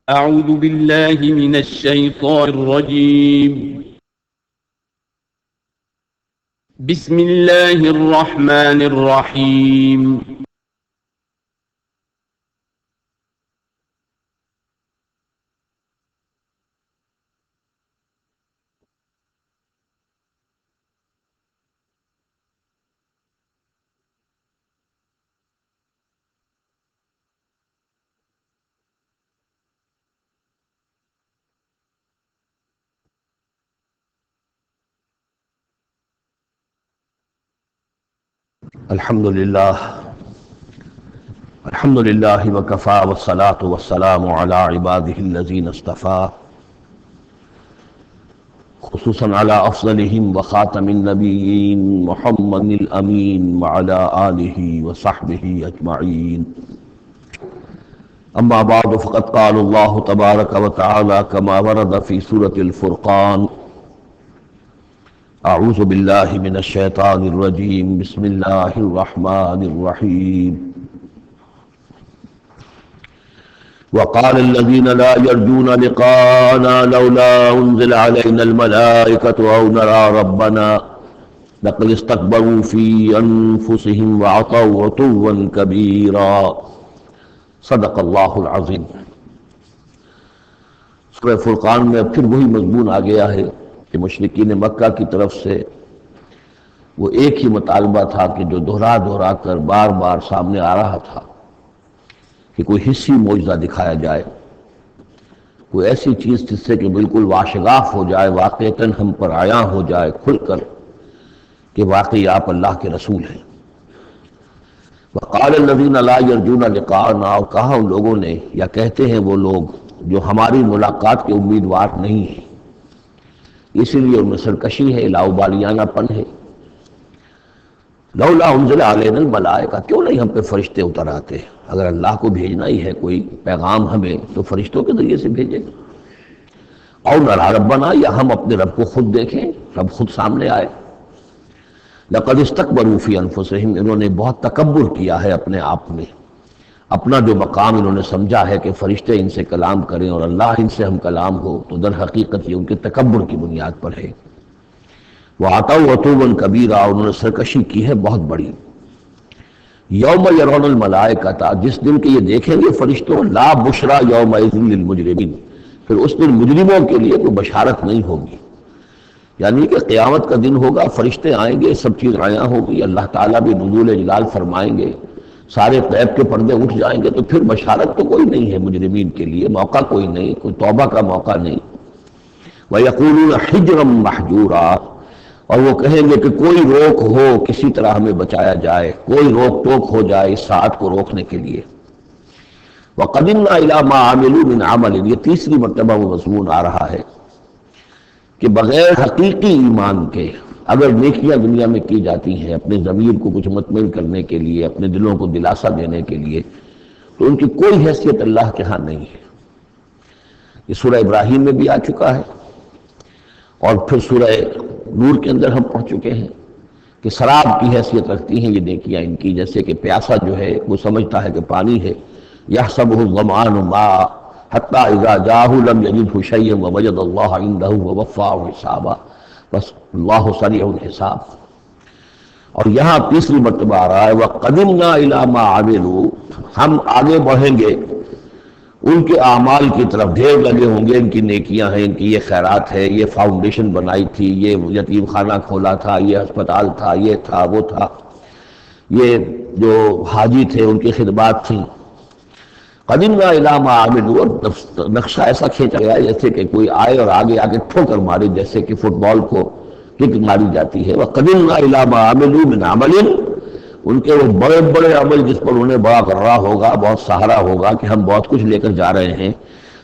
أعوذ بالله من الشيطان الرجيم. بسم الله الرحمن الرحيم. الحمد للہ وکفا والصلاة والسلام علی عباده الذین اصطفى خصوصا علی افضلهم وخاتم النبیین محمد الامین وعلی آلہ وصحبہ اجمعین. اما بعد فقد قال اللہ تبارک وتعالی کما ورد فی سورة الفرقان: اعوذ باللہ من الشیطان الرجیم بسم اللہ الرحمن الرحیم. وقال الذين لا يرجون لقاءنا لولا انزل علينا الملائكة او نرى ربنا لقد استكبروا في انفسهم وعتوا عتوا كبيرا. صدق اللہ العظیم. سورہ فرقان میں پھر وہی مضمون آ گیا ہے کہ مشرکین مکہ کی طرف سے وہ ایک ہی مطالبہ تھا کہ جو دہرا دہرا کر بار بار سامنے آ رہا تھا کہ کوئی حصی معجزہ دکھایا جائے، کوئی ایسی چیز جس سے کہ بالکل واشگاف ہو جائے، واقعتاً ہم پر عیاں ہو جائے کھل کر کہ واقعی آپ اللہ کے رسول ہیں. وقال الذین لا یرجون لقاءنا، اور کہا ان لوگوں نے یا کہتے ہیں وہ لوگ جو ہماری ملاقات کے امیدوار نہیں ہیں، اسی لیے ان میں سرکشی ہے، لاؤبالیانہ پن ہے. لولا انزل علینا الملائکہ، کیوں نہیں ہم پہ فرشتے اتر آتے؟ اگر اللہ کو بھیجنا ہی ہے کوئی پیغام ہمیں تو فرشتوں کے ذریعے سے بھیجے. اور نرا ربنا، یا ہم اپنے رب کو خود دیکھیں، رب خود سامنے آئے. لقد استکبروا فی انفسہم، انہوں نے بہت تکبر کیا ہے اپنے آپ میں، اپنا جو مقام انہوں نے سمجھا ہے کہ فرشتے ان سے کلام کریں اور اللہ ان سے ہم کلام ہو، تو در حقیقت یہ ان کے تکبر کی بنیاد پر ہے. وَعَتَوْا عُتُوًّا كَبِيرًا، انہوں نے سرکشی کی ہے بہت بڑی. یوم یرون الملائکۃ، جس دن کے یہ دیکھیں گے فرشتوں، لا بشرا یومئذ للمجرمین، پھر اس دن مجرموں کے لیے کوئی بشارت نہیں ہوگی. یعنی کہ قیامت کا دن ہوگا، فرشتے آئیں گے، سب چیز عیاں ہوگی، اللہ تعالیٰ بھی نزول جلال فرمائیں گے، سارے غیب کے پردے اٹھ جائیں گے، تو پھر بشارت تو کوئی نہیں ہے مجرمین کے لیے، موقع کوئی نہیں، کوئی توبہ کا موقع نہیں. وَيَقُولُونَ حِجْرًا مَحْجُورًا، اور وہ کہیں گے کہ کوئی روک ہو، کسی طرح ہمیں بچایا جائے، کوئی روک ٹوک ہو جائے اس ساعت کو روکنے کے لیے. وَقَدِمْنَا إِلَىٰ مَا عَمِلُوا مِنْ عَمَلٍ، یہ تیسری مرتبہ وہ مضمون آ رہا ہے کہ بغیر حقیقی ایمان کے اگر نیکیاں دنیا میں کی جاتی ہیں اپنے ضمیر کو کچھ مطمئن کرنے کے لیے، اپنے دلوں کو دلاسا دینے کے لیے، تو ان کی کوئی حیثیت اللہ کے ہاں نہیں ہے. یہ سورہ ابراہیم میں بھی آ چکا ہے، اور پھر سورہ نور کے اندر ہم پڑھ چکے ہیں کہ سراب کی حیثیت رکھتی ہیں یہ نیکیاں ان کی. جیسے کہ پیاسا جو ہے وہ سمجھتا ہے کہ پانی ہے، یحسبہ الظمآن ماء حتی اذا جاءہ لم یجدہ شیئا ووجد اللہ عندہ ووفاہ حسابا، بس اللہ سریع الحساب. اور یہاں تیسری مرتبہ آ رہا ہے وَقَدِمْنَا إِلَىٰ مَا عَمِلُوا، ہم آگے بڑھیں گے ان کے اعمال کی طرف، ڈھیر لگے ہوں گے، ان کی نیکیاں ہیں، ان کی یہ خیرات ہے، یہ فاؤنڈیشن بنائی تھی، یہ یتیم خانہ کھولا تھا، یہ ہسپتال تھا، یہ تھا وہ تھا، یہ جو حاجی تھے ان کی خدمات تھیں. قدمنا الی ما عملوا، نقشہ ایسا کھینچا گیا جیسے کہ کوئی آئے اور آگے آگے ٹھوکر مارے، جیسے کہ فٹ بال کو کک ماری جاتی ہے. وقدمنا الی ما عملوا من عمل، ان کے وہ بڑے بڑے عمل جس پر انہیں بڑا غرہ ہوگا، بہت سہارا ہوگا کہ ہم بہت کچھ لے کر جا رہے ہیں،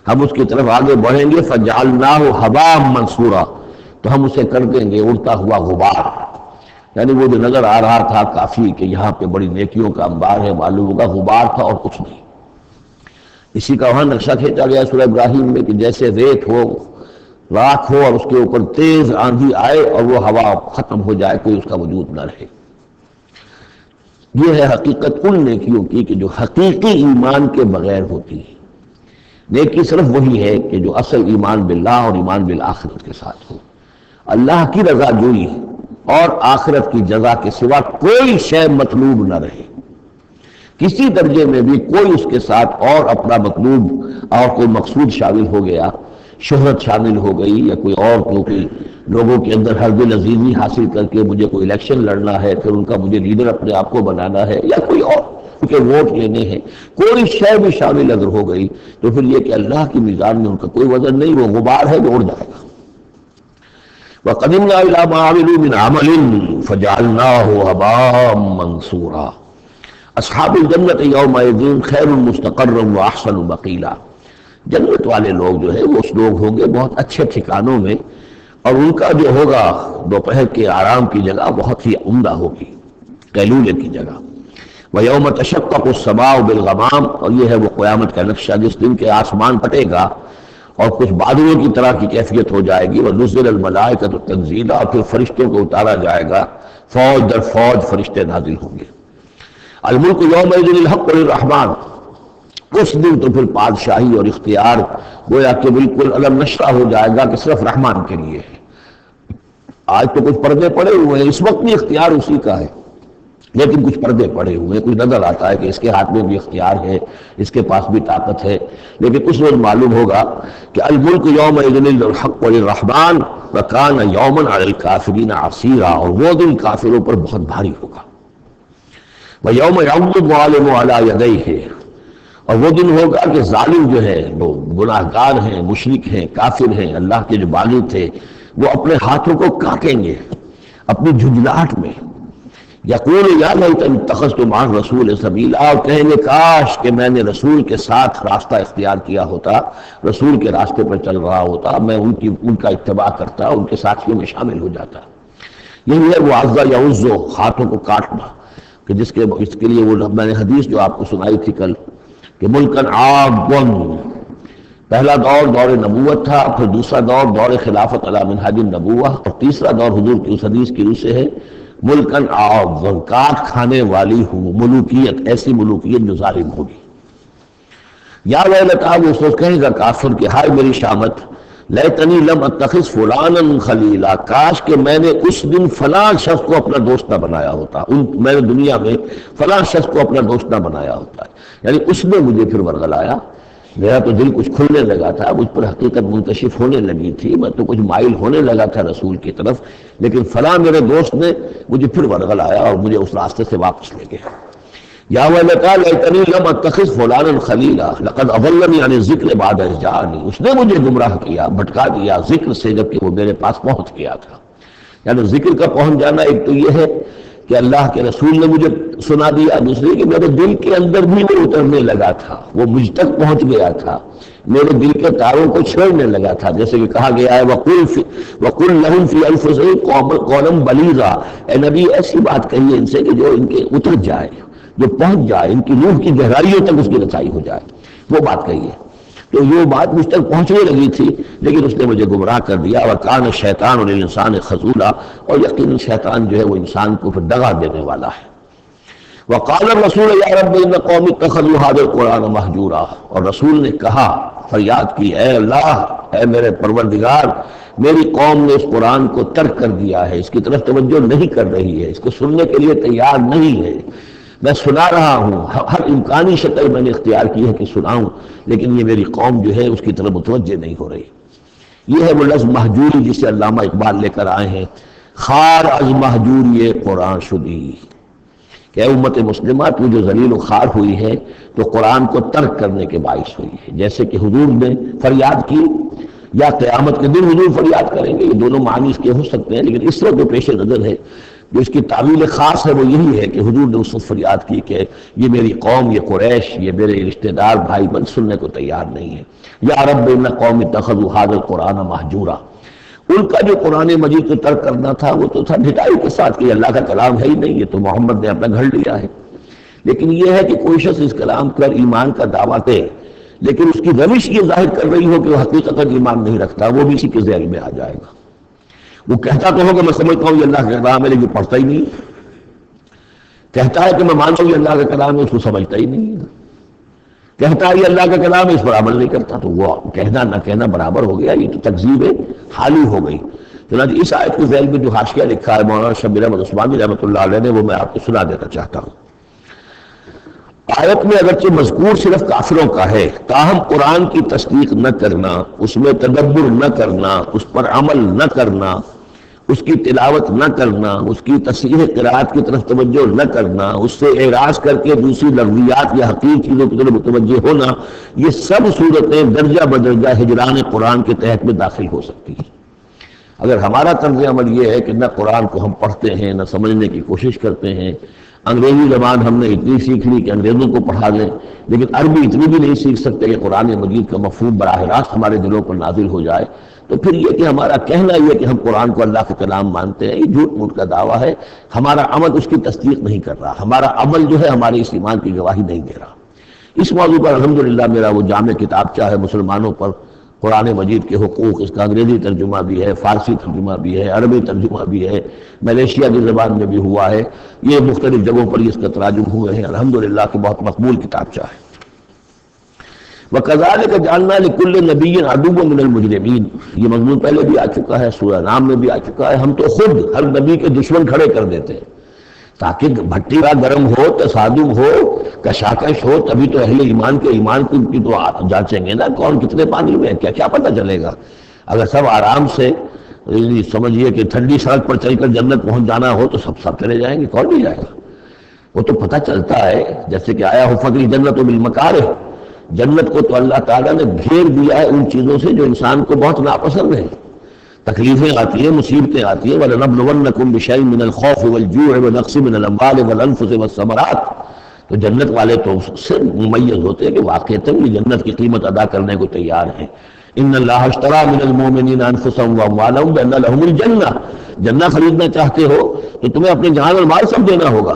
ہم اس کی طرف آگے بڑھیں گے. فجعلناہ ھباء منثورا، تو ہم اسے کر دیں گے اڑتا ہوا غبار. یعنی وہ جو نظر آ رہا تھا کافی کہ یہاں پہ بڑی نیکیوں کا انبار ہے، معلوم ہوگا غبار تھا اور کچھ نہیں. اسی کا وہاں نقشہ کھینچا گیا سورہ ابراہیم میں کہ جیسے ریت ہو، راکھ ہو، اور اس کے اوپر تیز آندھی آئے اور وہ ہوا ختم ہو جائے، کوئی اس کا وجود نہ رہے. یہ ہے حقیقت ان نیکیوں کی کہ جو حقیقی ایمان کے بغیر ہوتی ہے. نیکی صرف وہی ہے کہ جو اصل ایمان باللہ اور ایمان بالآخرت کے ساتھ ہو، اللہ کی رضا جوئی اور آخرت کی جزا کے سوا کوئی شے مطلوب نہ رہے، کسی درجے میں بھی کوئی اس کے ساتھ اور اپنا مطلوب اور کوئی مقصود شامل ہو گیا، شہرت شامل ہو گئی یا کوئی اور کوئی لوگوں کے اندر ہر دل عزیزی حاصل کر کے مجھے کوئی الیکشن لڑنا ہے، پھر ان کا مجھے لیڈر اپنے آپ کو بنانا ہے، یا کوئی اور ان کے ووٹ لینے ہیں، کوئی شے بھی شامل اگر ہو گئی تو پھر یہ کہ اللہ کی میزان میں ان کا کوئی وزن نہیں، وہ غبار ہے جو اڑ جائے گا۔ وَقَدِمْنَا إِلَىٰ مَا عَمِلُوا مِنْ عَمَلٍ فَجَعَلْنَاهُ هَبَاءً مَنْثُورًا اصحاب الجنت یومئذ خیر مستقرا واحسن مقیلا، جنت والے لوگ جو ہے وہ اس لوگ ہوں گے بہت اچھے ٹھکانوں میں، اور ان کا جو ہوگا دوپہر کے آرام کی جگہ بہت ہی عمدہ ہوگی، قیلولے کی جگہ۔ وَيَوْمَ تَشَقَّقُ السَّمَاءُ بِالْغَمَامِ، اور یہ ہے وہ قیامت کا نقشہ جس دن کے آسمان پھٹے گا اور کچھ بادلوں کی طرح کی کیفیت ہو جائے گی۔ وَنُزِّلَ الْمَلَائِكَةُ تَنزِيلًا، اور پھر فرشتوں کو اتارا جائے گا، فوج در فوج فرشتے نازل ہوں گے۔ الملک یومئذ الحق للرحمن، اس دن تو پھر بادشاہی اور اختیار گویا کہ بالکل علم نشرہ ہو جائے گا کہ صرف رحمان کے لیے ہے۔ آج تو کچھ پردے پڑے ہوئے ہیں، اس وقت بھی اختیار اسی کا ہے، لیکن کچھ پردے پڑے ہوئے ہیں، کچھ نظر آتا ہے کہ اس کے ہاتھ میں بھی اختیار ہے، اس کے پاس بھی طاقت ہے، لیکن اس وقت معلوم ہوگا کہ الملک یومئذ الحق للرحمن وکان یوما علی الکافرین عسیرا، اور وہ دن کافروں پر بہت بھاری ہوگا۔ وَيَوْمَ يَعُضُّ الظَّالِمُ عَلَىٰ يَدَيْهِ، اور وہ دن ہوگا کہ ظالم جو ہے، جو گناہ گار ہیں، مشرک ہیں، کافر ہیں، اللہ کے جو باغی تھے، وہ اپنے ہاتھوں کو کاٹیں گے اپنی جھنجھلاہٹ میں۔ یقول یا لیتنی اتخذت مع الرسول سبیلا، اور کہیں گے کاش کہ میں نے رسول کے ساتھ راستہ اختیار کیا ہوتا، رسول کے راستے پر چل رہا ہوتا، میں ان کا اتباع کرتا، ان کے ساتھیوں میں شامل ہو جاتا۔ یہی ہے وہ عض یعض، ہاتھوں کو کاٹنا، کہ اس کے لیے وہ میں نے حدیث جو آپ کو سنائی تھی کل کہ ملکن عاضًا، پہلا دور نبوت تھا، پھر دوسرا دور خلافت علی منہاج النبوہ، اور تیسرا دور حضور کی اس حدیث کی روح سے ہے ملکن عاضًا، کاٹ کھانے والی ہوں ملوکیت، ایسی ملوکیت جو ظالم ہوگی۔ یا ویلتا، وہ سوچ کہے گا کافر کہ ہائے میری شامت، لیتنی لم اتخذ فلانا خلیلا، کاش کہ میں نے اس دن فلاں شخص کو اپنا دوست نہ بنایا ہوتا، میں نے دنیا میں فلاں شخص کو اپنا دوست نہ بنایا ہوتا، یعنی اس نے مجھے پھر ورغلایا، میرا تو دل کچھ کھلنے لگا تھا، مجھ پر حقیقت منکشف ہونے لگی تھی، میں تو کچھ مائل ہونے لگا تھا رسول کی طرف، لیکن فلاں میرے دوست نے مجھے پھر ورغلایا اور مجھے اس راستے سے واپس لے گیا۔ یا ویلتا لیتنی لم اتخذ فلانا خلیلا لقد اضلنی عن الذکر بعد اذ جاءنی، اس نے مجھے گمراہ کیا، بھٹکا دیا ذکر سے جبکہ وہ میرے پاس پہنچ گیا تھا۔ یعنی ذکر کا پہنچ جانا ایک تو یہ ہے کہ اللہ کے رسول نے مجھے سنا دیا، دوسری کہ میرے دل کے اندر بھی وہ اترنے لگا تھا، وہ مجھ تک پہنچ گیا تھا، میرے دل کے تاروں کو چھیڑنے لگا تھا، جیسے کہ کہا گیا ہے وَقُلْ لَهُمْ فِي أَنفُسِهِمْ قَوْلًا بَلِيغًا، اے نبی ایسی بات کہیے ان سے کہ جو ان کے اتر جائے، جو پہنچ جائے، ان کی روح کی گہرائیوں تک اس کی رسائی ہو جائے، وہ بات کہیے۔ تو یہ بات مجھ تک پہنچنے لگی تھی، لیکن اس نے مجھے گمراہ کر دیا۔ وَكَانَ الشَّيْطَانُ لِلْإِنسَانِ خَذُولًا، اور یقیناً شیطان جو ہے وہ انسان کو پھر دغا دینے والا ہے۔ وَقَالَ الرَّسُولُ يَا رَبِّ إِنَّ قَوْمِي اتَّخَذُوا هَٰذَا الْقُرْآنَ مَهْجُورًا، اور رسول نے کہا، فریاد کی، اے اللہ، اے میرے پروردگار، میری قوم نے اس قرآن کو ترک کر دیا ہے، اس کی طرف توجہ نہیں کر رہی ہے، اس کو سننے کے لیے تیار نہیں ہے۔ میں سنا رہا ہوں، ہر امکانی شکل میں نے اختیار کی ہے کہ سناؤں، لیکن یہ میری قوم جو ہے اس کی طرف متوجہ نہیں ہو رہی۔ یہ ہے وہ لفظ مہجوری جسے علامہ اقبال لے کر آئے ہیں، خار از مہجوری قرآن شدی، کہ اے امت مسلمہ تو جو ذلیل و خوار ہوئی ہے تو قرآن کو ترک کرنے کے باعث ہوئی ہے۔ جیسے کہ حضور نے فریاد کی، یا قیامت کے دن حضور فریاد کریں گے، یہ دونوں معنی اس کے ہو سکتے ہیں، لیکن اس وقت جو پیش نظر ہے، جو اس کی تعویل خاص ہے، وہ یہی ہے کہ حضور نے اس وقت فریاد کی کہ یہ میری قوم، یہ قریش، یہ میرے رشتہ دار بھائی بن سننے کو تیار نہیں ہے۔ یا رب ان قوم اتخذوا هذا القرآن مہجورا، ان کا جو قرآن مجید کو ترک کرنا تھا وہ تو تھا ڈھٹائی کے ساتھ کہ اللہ کا کلام ہے ہی نہیں، یہ تو محمد نے اپنا گھڑ لیا ہے۔ لیکن یہ ہے کہ کوئی شخص اس کلام پر ایمان کا دعویٰ دے، لیکن اس کی روش یہ ظاہر کر رہی ہو کہ وہ حقیقت ایمان نہیں رکھتا، وہ بھی اسی کے ذیل میں آ جائے گا۔ وہ کہتا تو ہو کہ میں سمجھتا ہوں یہ اللہ کا کلام ہے، لیکن پڑھتا ہی نہیں، کہتا ہے کہ میں مانتا ہوں یہ اللہ کا کلام ہے، اس کو سمجھتا ہی نہیں۔ کہتا ہے یہ اللہ کا کلام ہے، اس پر عمل نہیں کرتا، تو وہ کہنا نہ کہنا برابر ہو گیا، یہ تو تکذیب حالی ہو گئی۔ چنانچہ اس آیت کے ذیل میں جو حاشیہ لکھا ہے مولانا شبیر احمد عثمانی رحمۃ اللہ علیہ نے، وہ میں آپ کو سنا دینا چاہتا ہوں۔ آیت میں اگرچہ مذکور صرف کافروں کا ہے، تاہم قرآن کی تصدیق نہ کرنا، اس میں تدبر نہ کرنا، اس پر عمل نہ کرنا، اس کی تلاوت نہ کرنا، اس کی تصحیح قرات کی طرف توجہ نہ کرنا، اس سے اعراض کر کے دوسری لغویات یا حقیر چیزوں کی طرف متوجہ ہونا، یہ سب صورتیں درجہ بدرجہ ہجران قرآن کے تحت میں داخل ہو سکتی ہیں۔ اگر ہمارا طرز عمل یہ ہے کہ نہ قرآن کو ہم پڑھتے ہیں، نہ سمجھنے کی کوشش کرتے ہیں، انگریزی زبان ہم نے اتنی سیکھ لی کہ انگریزوں کو پڑھا دیں، لیکن عربی اتنی بھی نہیں سیکھ سکتے کہ قرآن مجید کا مفہوم براہ راست ہمارے دلوں پر نازل ہو جائے، تو پھر یہ کہ ہمارا کہنا یہ کہ ہم قرآن کو اللہ کا کلام مانتے ہیں، یہ جھوٹ موٹ کا دعویٰ ہے۔ ہمارا عمل اس کی تصدیق نہیں کر رہا، ہمارا عمل جو ہے ہمارے اس ایمان کی گواہی نہیں دے رہا۔ اس موضوع پر الحمدللہ میرا وہ جامع کتاب چاہے مسلمانوں پر قرآن مجید کے حقوق، اس کا انگریزی ترجمہ بھی ہے، فارسی ترجمہ بھی ہے، عربی ترجمہ بھی ہے، ملیشیا کی زبان میں بھی ہوا ہے، یہ مختلف جگہوں پر اس کا تراجم ہوئے ہیں، الحمدللہ کہ بہت مقبول کتاب چاہے۔ وَكَذَلِكَ جَعَلْنَا لِكُلِّ نَبِيٍّ عَدُوًّا مِنَ الْمُجْرِمِينَ، یہ مضمون پہلے بھی آ چکا ہے، سورہ نام میں بھی آ چکا ہے۔ ہم تو خود ہر نبی کے دشمن کھڑے کر دیتے ہیں تاکہ بھٹی کا گرم ہو، تصادم ہو، کشاکش ہو، تبھی تو اہل ایمان کے ایمان کی تو جانچیں گے نا کون کتنے پانی میں ہے، کیا پتہ چلے گا۔ اگر سب آرام سے سمجھیے کہ ٹھنڈی سڑک پر چل کر جنت پہنچ جانا ہو تو سب چلے جائیں گے، کون نہیں جائے گا؟ وہ تو پتہ چلتا ہے، جیسے کہ آیا حفت الجنت بالمکارہ، جنت کو تو اللہ تعالیٰ نے گھیر دیا ہے ان چیزوں سے جو انسان کو بہت ناپسند ہیں۔ تکلیفیں آتی ہیں، مصیبتیں آتی ہیں، وَلَنَبْلُوَنَّكُمْ بِشَيْءٍ مِّنَ الْخَوْفِ وَالْجُوعِ وَنَقْصٍ مِّنَ الْأَمْوَالِ وَالْأَنفُسِ وَالثَّمَرَاتِ، تو جنت والے تو اس سے ممیز ہوتے ہیں کہ واقعتاً یہ جنت کی قیمت ادا کرنے کو تیار ہیں۔ إِنَّ اللَّهَ اشْتَرَىٰ مِنَ الْمُؤْمِنِينَ أَنفُسَهُمْ وَأَمْوَالَهُمْ بِأَنَّ لَهُمُ الْجَنَّةَ، جنت خریدنا چاہتے ہو تو تمہیں اپنے جان اور مال سب دینا ہوگا۔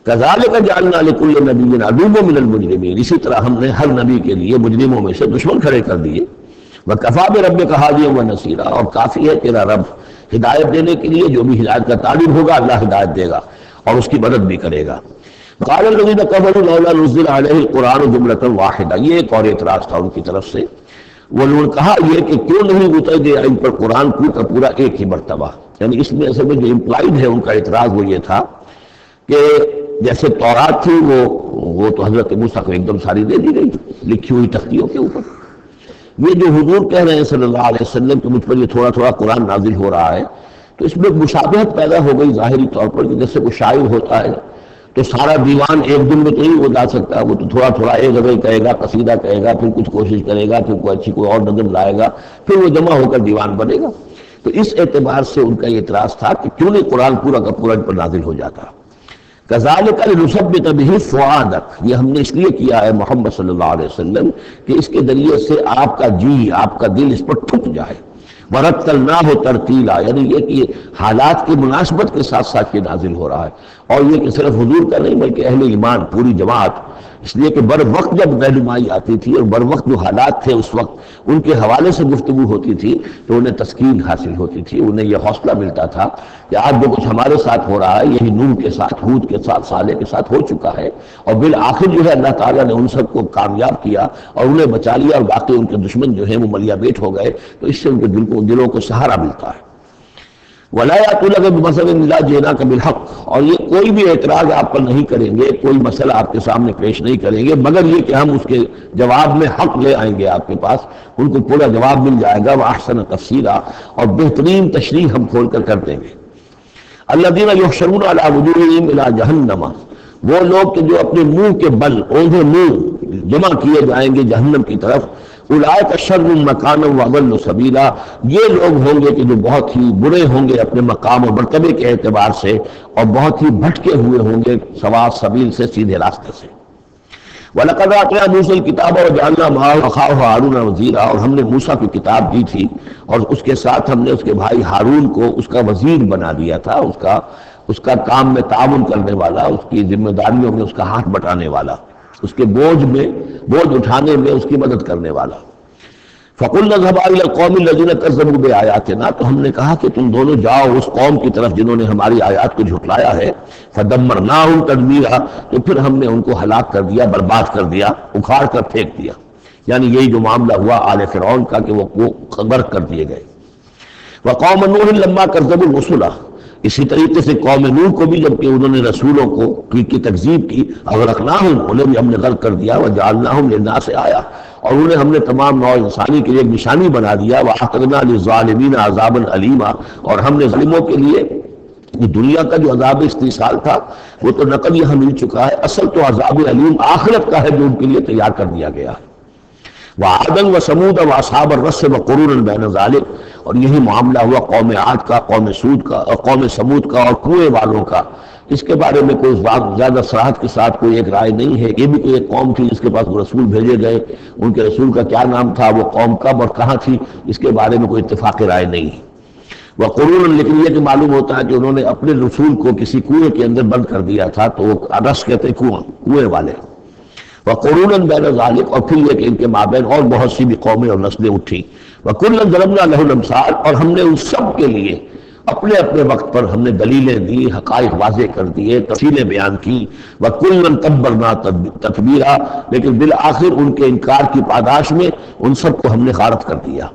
كَذَلِكَ جَعَلْنَا لِكُلِّ نَبِيٍّ عَدُوًّا مِّنَ الْمُجْرِمِينَ، اسی طرح ہم نے ہر نبی کے لیے مجرموں میں سے دشمن کھڑے کر دیے۔ وَكَفَىٰ بِرَبِّكَ هَادِيًا وَنَصِيرًا، اور کافی ہے تیرا رب ہدایت دینے کے لیے، جو بھی ہدایت کا طالب ہوگا اللہ ہدایت دے گا اور اس کی مدد بھی کرے گا۔ قَالَ الَّذِينَ كَفَرُوا لَوْلَا نُزِّلَ عَلَيْهِ الْقُرْآنُ جُمْلَةً وَاحِدَةً، یہ ایک اور اعتراض تھا ان کی طرف سے۔ وہ لوگوں نے کہا یہ کہ کیوں نہیں اتر گیا ان پر قرآن کا پورا ایک ہی مرتبہ، یعنی اس میں اصل میں جو امپلائڈ ہے ان کا اعتراض وہ یہ تھا کہ جیسے تورات تھی وہ تو حضرت موسیٰ کو ایک دم ساری دے دی گئی لکھی ہوئی تختیوں کے اوپر۔ یہ جو حضور کہہ رہے ہیں صلی اللہ علیہ وسلم کہ مجھ پر یہ تھوڑا تھوڑا قرآن نازل ہو رہا ہے، تو اس میں مشابہت پیدا ہو گئی ظاہری طور پر کہ جیسے کوئی شاعر ہوتا ہے تو سارا دیوان ایک دن میں تو نہیں وہ گا سکتا، وہ تو تھوڑا تھوڑا ایک غزل کہے گا، قصیدہ کہے گا، پھر کچھ کوشش کرے گا، پھر کوئی اچھی کوئی اور نظم لائے گا، پھر وہ جمع ہو کر دیوان بنے گا۔ تو اس اعتبار سے ان کا یہ اعتراض تھا کہ کیوں نہیں قرآن پورا کا پورا ان پر نازل ہو جاتا۔ كَذَلِكَ لِنُثَبِّتَ بِهِ فُؤَادَكَ، یہ ہم نے اس لیے کیا ہے محمد صلی اللہ علیہ وسلم کہ اس کے ذریعے سے آپ کا جی، آپ کا دل اس پر ٹھک جائے۔ وَرَتَّلْنَاهُ تَرْتِيلًا، یعنی یہ کہ حالات کی مناسبت کے ساتھ ساتھ یہ نازل ہو رہا ہے، اور یہ کہ صرف حضور کا نہیں بلکہ اہل ایمان پوری جماعت، اس لیے کہ بر وقت جب رہنمائی آتی تھی اور بر وقت جو حالات تھے اس وقت ان کے حوالے سے گفتگو ہوتی تھی تو انہیں تسکین حاصل ہوتی تھی، انہیں یہ حوصلہ ملتا تھا کہ آج جو کچھ ہمارے ساتھ ہو رہا ہے یہی نوح کے ساتھ، ہود کے ساتھ، صالح کے ساتھ ہو چکا ہے، اور بالآخر جو ہے اللہ تعالیٰ نے ان سب کو کامیاب کیا اور انہیں بچا لیا، اور باقی ان کے دشمن جو ہیں وہ ملیا بیٹ ہو گئے، تو اس سے ان کے دلوں کو سہارا ملتا ہے۔ وَلَا يَأْتُونَكَ بِمَثَلٍ إِلَّا جِئْنَاكَ بِالْحَقِّ، اور یہ کوئی بھی اعتراض آپ پر نہیں کریں گے، کوئی مسئلہ آپ کے سامنے پیش نہیں کریں گے مگر یہ کہ ہم اس کے جواب میں حق لے آئیں گے آپ کے پاس، ان کو پورا جواب مل جائے گا، وَأَحْسَنَ تَفْسِيرًا، اور بہترین تشریح ہم کھول کر دیں گے۔ الَّذِينَ يُحْشَرُونَ عَلَىٰ وُجُوهِهِمْ إِلَىٰ جَهَنَّمَ، وہ لوگ کہ جو اپنے منہ کے بل اوندھے منہ جمع کیے جائیں گے جہنم کی طرف، اولئک شر مکانا واضل سبیلا، یہ لوگ ہوں گے کہ جو بہت ہی برے ہوں گے اپنے مقام و مرتبے کے اعتبار سے، اور بہت ہی بھٹکے ہوئے ہوں گے سوا سبیل سے، سیدھے راستے سے۔ وَلَقَدْ آتَيْنَا مُوسَىٰ الْكِتَابَ وَجَعَلْنَا مَعَهُ أَخَاهُ هَارُونَ وَزِيرًا، اور ہم نے موسیٰ کی کتاب دی تھی اور اس کے ساتھ ہم نے اس کے بھائی ہارون کو اس کا وزیر بنا دیا تھا، اس کا کام میں تعاون کرنے والا، اس کی ذمہ داریوں میں اس کا ہاتھ بٹانے والا، اس کے بوجھ اٹھانے میں اس کی مدد کرنے والا۔ فَقُلْنَا اذْهَبَا إِلَى الْقَوْمِ الَّذِينَ كَذَّبُوا بِآيَاتِنَا، تو ہم نے کہا کہ تم دونوں جاؤ اس قوم کی طرف جنہوں نے ہماری آیات کو جھٹلایا ہے. فَدَمَّرْنَاهُمْ تَدْمِيرًا، تو پھر ہم نے ان کو ہلاک کر دیا، برباد کر دیا، اکھاڑ کر پھینک دیا. یعنی یہی جو معاملہ ہوا آل فرعون کا کہ وہ غرق کر دیے گئے. وَقَوْمَ نُوحٍ لَمَّا كَذَّبُوا الرُّسُلَ، اسی طریقے سے قوم نوح کو بھی جب کہ انہوں نے رسولوں کی تکذیب کی، اغرقناہم، انہیں بھی ہم نے غرق کر دیا. وجعلناہم للناس آیہ، اور انہیں ہم نے تمام نوع انسانی کے لیے ایک نشانی بنا دیا. وَأَعْتَدْنَا لِلظَّالِمِينَ عَذَابًا أَلِيمًا، اور ہم نے ظالموں کے لیے یہ دنیا کا جو عذاب استیصال تھا وہ تو نقل یہاں مل چکا ہے، اصل تو عذاب علیم آخرت کا ہے جو ان کے لیے تیار کر دیا گیا ہے. وَعَادًا وَثَمُودَ وَأَصْحَابَ الرَّسِّ وَقُرُونًا بَيْنَ ذَلِكَ، اور یہی معاملہ ہوا قوم عاد کا، قوم سود کا، اور قوم سمود کا، اور کنویں والوں کا. اس کے بارے میں کوئی زیادہ صراحت کے ساتھ کوئی ایک رائے نہیں ہے. یہ بھی کوئی ایک قوم تھی جس کے پاس وہ رسول بھیجے گئے، ان کے رسول کا کیا نام تھا، وہ قوم کب اور کہاں تھی، اس کے بارے میں کوئی اتفاق رائے نہیں ہے. وقرون، لیکن یہ کہ معلوم ہوتا ہے کہ انہوں نے اپنے رسول کو کسی کنویں کے اندر بند کر دیا تھا، تو وہ رس کہتے کنویں والے. وقرون بین ذالک، اور پھر یہ کہ ان کے مابین اور بہت سی بھی قومیں اور نسلیں اٹھی. وکلا ضربنا لہ الامثال، اور ہم نے ان سب کے لیے اپنے اپنے وقت پر ہم نے دلیلیں دی، حقائق واضح کر دیے، تفصیلیں بیان کی. وکلا تبرنا تتبیرا، لیکن بالآخر ان کے انکار کی پاداش میں ان سب کو ہم نے غارت کر دیا.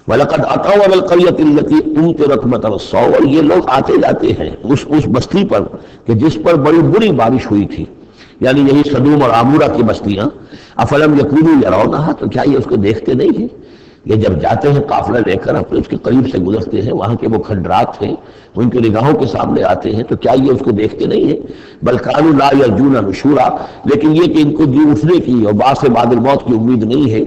وَلَقَدْ أَتَوْا عَلَى الْقَرْيَةِ الَّتِي أُمْطِرَتْ مَطَرَ السَّوْءِ، اور یہ لوگ آتے جاتے ہیں اس بستی پر کہ جس پر بڑی بری بارش ہوئی تھی، یعنی یہی سدوم اور عامورہ کی بستیاں. افلم یکونوا یرونہا، تو کیا یہ اس کو دیکھتے نہیں ہیں؟ یہ جب جاتے ہیں قافلہ لے کر اپنے اس کے قریب سے گزرتے ہیں، وہاں کے وہ کھنڈرات ہیں ان کی نگاہوں کے سامنے آتے ہیں، تو کیا یہ اس کو دیکھتے نہیں ہیں؟ بل کانوا لا یرجون نشورا، لیکن یہ کہ ان کو جی اٹھنے کی اور بعث بعد الموت کی امید نہیں ہے،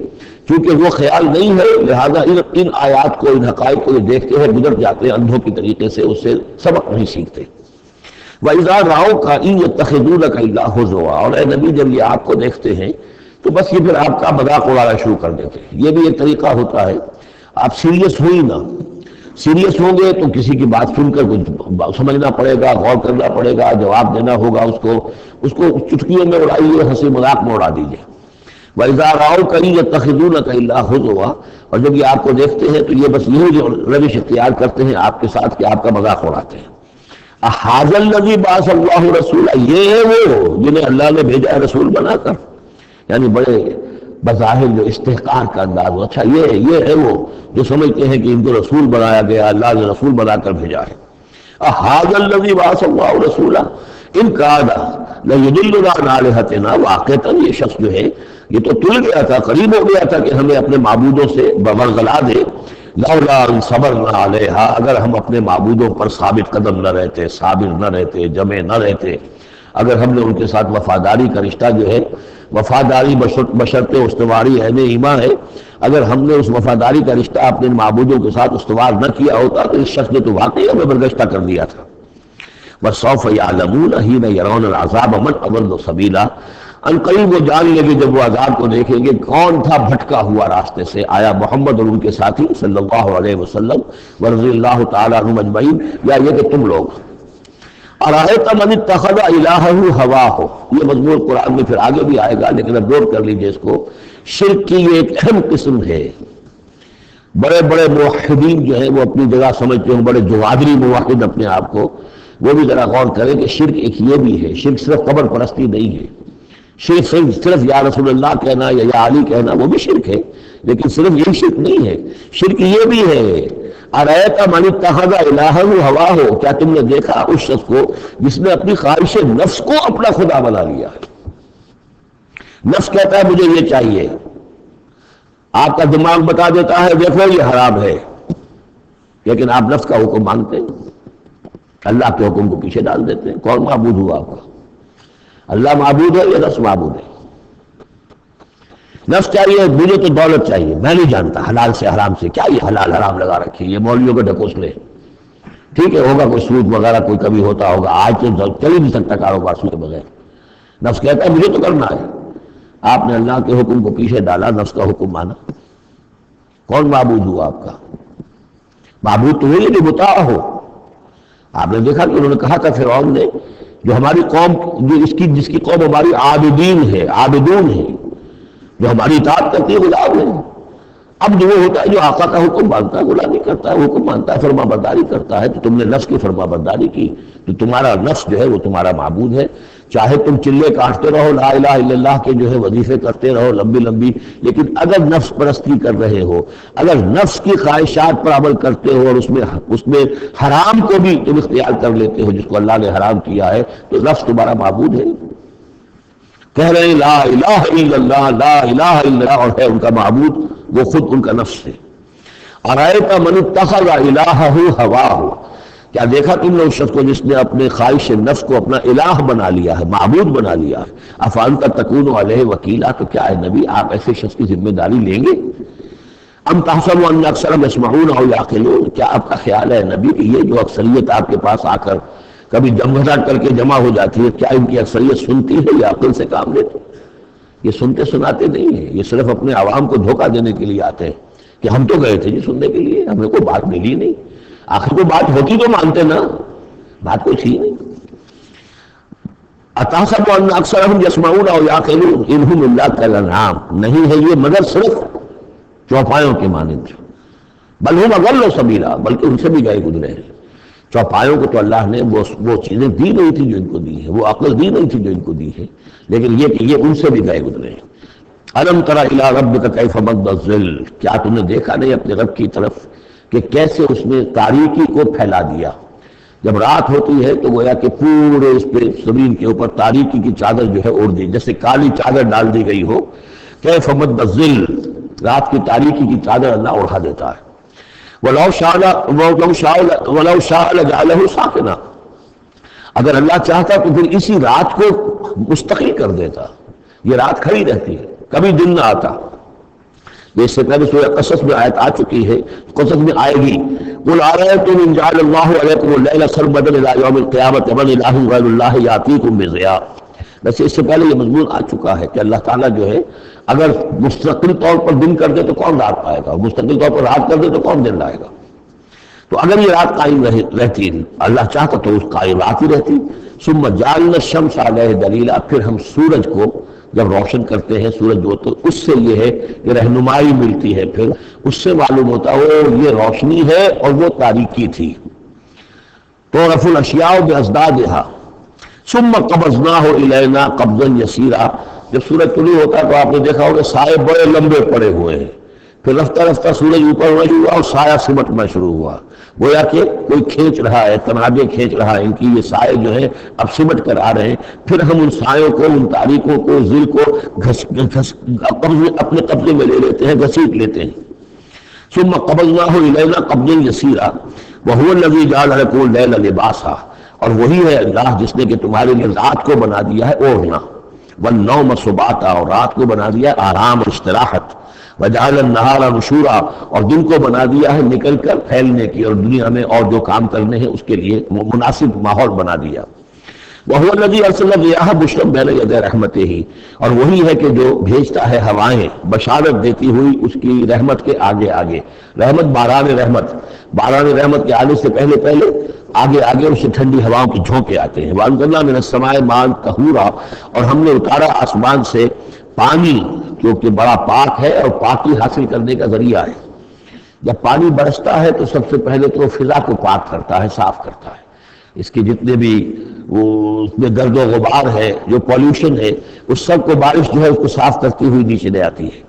چونکہ وہ خیال نہیں ہے، لہذا ان آیات کو، ان حقائق کو یہ دیکھتے ہیں، گزر جاتے ہیں اندھوں کی طریقے سے، اس سے سبق نہیں سیکھتے. وَإِذَا رَأَوْكَ إِن يَتَّخِذُونَكَ إِلَّا هُزُوًا، اور اے نبی جب یہ آپ کو دیکھتے ہیں تو بس یہ پھر آپ کا مذاق اڑانا شروع کر دیتے ہیں. یہ بھی ایک طریقہ ہوتا ہے، آپ سیریس ہوئی نہ، سیریس ہوں گے تو کسی کی بات سن کر کچھ سمجھنا پڑے گا، غور کرنا پڑے گا، جواب دینا ہوگا، اس کو چٹکیوں میں اڑائیے، ہنسی مذاق میں اڑا دیجیے. وَإِذَا رَأَوْكَ إِن يَتَّخِذُونَكَ إِلَّا هُزُوًا، اور جب یہ آپ کو دیکھتے ہیں تو یہ بس یہی جو روش اختیار کرتے ہیں آپ کے ساتھ کہ آپ کا مذاق اڑاتے ہیں. اَهَٰذَا الَّذِي بَعَثَ اللَّهُ رَسُولًا، یہ ہے وہ جنہیں اللہ نے بھیجا ہے رسول بنا کر، یعنی بڑے بظاہر جو استحقار کا انداز ہو. اچھا یہ ہے وہ جو سمجھتے ہیں کہ ان کو رسول بنایا گیا، اللہ نے رسول بنا کر بھیجا ہے. اَهَٰذَا الَّذِي بَعَثَ اللَّهُ رَسُولًا إِن كَادَ لَيُضِلُّنَا عَنْ آلِهَتِنَا، واقعتاً یہ شخص جو ہے یہ تو تل گیا تھا، قریب ہو گیا تھا کہ ہمیں اپنے معبودوں سے برگلا دے. لولا ان صبرنا علیہا، اگر ہم اپنے معبودوں پر ثابت قدم نہ رہتے، صابر نہ رہتے، جمع نہ رہتے، اگر ہم نے ان کے ساتھ وفاداری کا رشتہ جو ہے، وفاداری بشرط استواری عین ایمان ہے، اگر ہم نے اس وفاداری کا رشتہ اپنے معبودوں کے ساتھ استوار نہ کیا ہوتا تو اس شخص نے تو واقعی ہمیں برگشتہ کر دیا تھا. وَسَوْفَ يَعْلَمُونَ حِينَ يَرَوْنَ الْعَذَابَ مَنْ أَضَلُّ سَبِيلًا، ان قریب وہ جان لیں گے جب وہ عذاب کو دیکھیں گے کون تھا بھٹکا ہوا راستے سے. آیا محمد اور ان کے ساتھی صلی اللہ علیہ وسلم ورضی اللہ تعالیٰ عنہم اجمعین، یا یہ کہ تم لوگ. اَرَأَيْتَ مَنِ اتَّخَذَ إِلَٰهَهُ هَوَاهُ، یہ مضمون قرآن میں پھر آگے بھی آئے گا لیکن اب نوٹ کر لیجئے اس کو. شرک کی یہ ایک اہم قسم ہے. بڑے بڑے موحدین جو ہیں وہ اپنی جگہ سمجھتے ہیں، بڑے جوادری موحد اپنے آپ کو، وہ بھی ذرا غور کریں کہ شرک ایک یہ بھی ہے. شرک صرف قبر پرستی نہیں ہے، شرک صرف یا رسول اللہ کہنا یا علی کہنا وہ بھی شرک ہے، لیکن صرف یہی شرک نہیں ہے. شرک یہ بھی ہے، اَرَأَيْتَ مَنِ اتَّخَذَ إِلَٰهَهُ هَوَاهُ، کیا تم نے دیکھا اس شخص کو جس نے اپنی خواہش نفس کو اپنا خدا بنا لیا ہے. نفس کہتا ہے مجھے یہ چاہیے، آپ کا دماغ بتا دیتا ہے دیکھو یہ حرام ہے، لیکن آپ نفس کا حکم مانتے ہیں، اللہ کے حکم کو پیچھے ڈال دیتے ہیں. کون معبود ہوا آپ کا؟ اللہ معبود ہے یا نفس معبود ہے؟ نفس چاہیے مجھے تو دولت چاہیے، میں نہیں جانتا حلال سے حرام سے، کیا یہ حلال حرام لگا رکھے یہ مولویوں کے ڈھکوسلے. ٹھیک ہے ہوگا کوئی سود وغیرہ کوئی کبھی ہوتا ہوگا، آج تو چل ہی نہیں سکتا کاروبار سود کے بغیر. نفس کہتا ہے مجھے تو کرنا ہے، آپ نے اللہ کے حکم کو پیچھے ڈالا، نفس کا حکم مانا. کون معبود ہوا آپ کا؟ معبود تو وہی نہیں مطاع ہو. آپ نے دیکھا کہ انہوں نے کہا تھا فرعون نے، جو ہماری قوم جس کی قوم ہماری عابدین ہے، عابدون ہے، جو ہماری اطاعت کرتی ہے، غلام ہے. عبد وہ ہوتا ہے جو آقا کا حکم مانتا ہے، غلامی کرتا ہے، حکم مانتا ہے، فرما برداری کرتا ہے. تو تم نے نفس کی فرما برداری کی تو تمہارا نفس جو ہے وہ تمہارا معبود ہے. چاہے تم چلے کاٹتے رہو، لا الہ الا اللہ کے جو ہے وظیفے کرتے رہو لمبی لمبی، لیکن اگر نفس پرستی کر رہے ہو، اگر نفس کی خواہشات پر عمل کرتے ہو اور اس میں حرام کو بھی تم اختیار کر لیتے ہو جس کو اللہ نے حرام کیا ہے، تو نفس تمہارا معبود ہے. کہہ رہے ہیں لا الہ الا اللہ، لا الہ الا اللہ، اور ہے ان کا معبود وہ خود ان کا نفس ہے. ارأیت من اتخذ الہہ ہواہ، کیا دیکھا تم نے اس شخص کو جس نے اپنے خواہش نفس کو اپنا الہ بنا لیا ہے، معبود بنا لیا ہے. افانت تکون علیہ وکیلا، تو کیا ہے نبی آپ ایسے شخص کی ذمہ داری لیں گے؟ ام تحسب ان اکثرهم یسمعون او یعقلون، کیا آپ کا خیال ہے نبی کہ یہ جو اکثریت آپ کے پاس آ کر کبھی جمگھٹاٹ کر کے جمع ہو جاتی ہے، کیا ان کی اکثریت سنتی ہے یا عقل سے کام لیتی؟ یہ سنتے سناتے نہیں ہیں، یہ صرف اپنے عوام کو دھوکہ دینے کے لیے آتے ہیں کہ ہم تو گئے تھے جی سننے کے لیے، ہمیں کوئی بات ملی نہیں. آخر کوئی بات ہوتی تو مانتے نا، بات کوئی تھی نہیں. اتحسب ان اکثرهم یسمعون او یعقلون انہم الا کالانعام، نہیں ہے یہ مگر صرف چوپایوں کے مانند، بل ہم اضل سبیلا، بلکہ ان سے بھی گئے گزرے ہیں. چوپایوں کو تو اللہ نے وہ چیزیں دی نہیں تھی جو ان کو دی ہے، وہ عقل دی نہیں تھی جو ان کو دی ہے، لیکن یہ کہ یہ ان سے بھی گئے گزرے ہیں. الم تر الی ربک کیف مد الظل، کیا تم نے دیکھا نہیں اپنے رب کی طرف کہ کیسے اس نے تاریکی کو پھیلا دیا. جب رات ہوتی ہے تو گویا کہ پورے اس پہ زمین کے اوپر تاریکی کی چادر جو ہے اوڑھ دی، جیسے کالی چادر ڈال دی گئی ہو. کیف مد الظل، رات کی تاریکی کی چادر اللہ اڑا دیتا ہے. وَلَوْ شَاءَ لَجَعَلَهُ سَاكِنًا، اگر اللہ چاہتا تو پھر اسی رات کو مستقل کر دیتا. یہ رات کھڑی رہتی ہے، کبھی دن نہ آتا. یہ اس سے پہلے سورہ قصص میں آیت آ چکی ہے، قصص میں آئے گی. قُلْ أَرَأَيْتُمْ إِنْ جَعَلَ اللَّهُ عَلَيْكُمُ اللَّيْلَ سَرْمَدًا إِلَىٰ يَوْمِ الْقِيَامَةِ مَنْ إِلَٰهٌ غَيْرُ اللَّهِ يَأْتِيكُم بِضِيَاءٍ. ویسے اس سے پہلے یہ مضمون آ چکا ہے کہ اللہ تعالیٰ جو ہے اگر مستقل طور پر دن کر دے تو کون رات پائے گا، مستقل طور پر رات کر دے تو کون دن لائے گا. تو اگر یہ رات قائم رہتی، اللہ چاہتا تو اس قائم رات ہی رہتی. ثم جعلنا الشمس علیہ دلیلا، پھر ہم سورج کو جب روشن کرتے ہیں سورج جو، تو اس سے یہ ہے کہ رہنمائی ملتی ہے، پھر اس سے معلوم ہوتا ہے یہ روشنی ہے اور وہ تاریکی تھی. تو رفع الاشیاء بازدادها ثم قبضناہ الینا قبضا یسیرا، جب سورج طلوع ہوتا ہے تو آپ نے دیکھا ہوگا سائے بڑے لمبے پڑے ہوئے ہیں، پھر رفتہ رفتہ سورج اوپر ہونا شروع ہوا اور سایہ سمٹنا شروع ہوا. گویا کہ کوئی کھینچ رہا ہے، تنابے کھینچ رہا ہے ان کی، یہ سائے جو ہے اب سمٹ کر آ رہے ہیں. پھر ہم ان سایوں کو، ان تاریکوں کو، ذل کو اپنے قبضے میں لے لیتے ہیں، گھسیٹ لیتے ہیں. ثم قبضناہ الینا قبضا یسیرا وہو الذی جعل لکم اللیل لباسا، اور وہی ہے اللہ جس نے کہ تمہارے لیے رات کو بنا دیا ہے اوڑھنا، والنوم سباتا، اور رات کو بنا دیا ہے آرام اور استراحت، وجعل النہار نشورا، اور دن کو بنا دیا ہے نکل کر پھیلنے کی اور دنیا میں اور جو کام کرنے ہیں اس کے لیے مناسب ماحول بنا دیا. وَهُوَ الَّذِي أَرْسَلَ الرِّيَاحَ بُشْرًا بَيْنَ يَدَيْ رَحْمَتِهِ، اور وہی ہے کہ جو بھیجتا ہے ہوائیں بشارت دیتی ہوئی اس کی رحمت کے آگے آگے. رحمت باران رحمت، باران رحمت کے آنے سے پہلے پہلے آگے آگے اس سے ٹھنڈی ہواؤں کے جھونکے آتے ہیں. وَأَنزَلْنَا مِنَ السَّمَاءِ مَاءً طَهُورًا، اور ہم نے اتارا آسمان سے پانی جو کہ بڑا پاک ہے اور پاکی حاصل کرنے کا ذریعہ ہے. جب پانی برستا ہے تو سب سے پہلے تو فضا کو پاک کرتا ہے، صاف کرتا ہے. اس کے جتنے بھی اس میں گرد و غبار ہے، جو پولیوشن ہے، اس سب کو بارش جو ہے اس کو صاف کرتی ہوئی نیچے لے آتی ہے،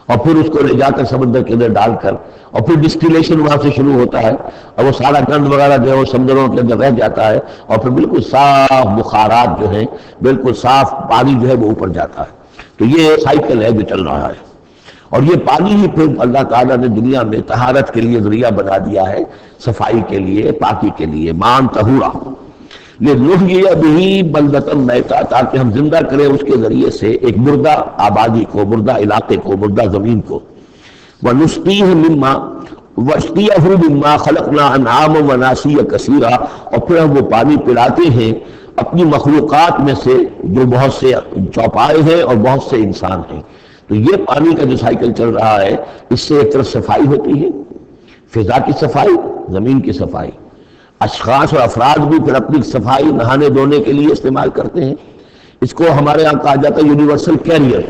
اور پھر اس کو لے جا کر سمندر کے اندر ڈال کر، اور پھر ڈسٹیلیشن وہاں سے شروع ہوتا ہے، اور وہ سارا گند وغیرہ جو ہے وہ سمندروں کے اندر رہ جاتا ہے، اور پھر بالکل صاف بخارات جو ہیں، بالکل صاف پانی جو ہے وہ اوپر جاتا ہے. تو یہ سائیکل ہے جو چل رہا ہے. اور یہ پانی ہی پھر اللہ تعالیٰ نے دنیا میں طہارت کے لیے ذریعہ بنا دیا ہے، صفائی کے لیے، پاکی کے لیے. مان طہورا لنحیی بہ بلدۃ میتا، تاکہ ہم زندہ کریں اس کے ذریعے سے ایک مردہ آبادی کو، مردہ علاقے کو، مردہ زمین کو. ونسقیہ مما خلقنا انعاما وناسیا کثیرا، اور پھر ہم وہ پانی پلاتے ہیں اپنی مخلوقات میں سے جو بہت سے چوپائے ہیں اور بہت سے انسان ہیں. تو یہ پانی کا جو سائیکل چل رہا ہے، اس سے ایک طرف صفائی ہوتی ہے، فضا کی صفائی، زمین کی صفائی. اشخاص اور افراد بھی پھر اپنی صفائی نہانے دھونے کے لیے استعمال کرتے ہیں. اس کو ہمارے یہاں کہا جاتا ہے یونیورسل کیریئر.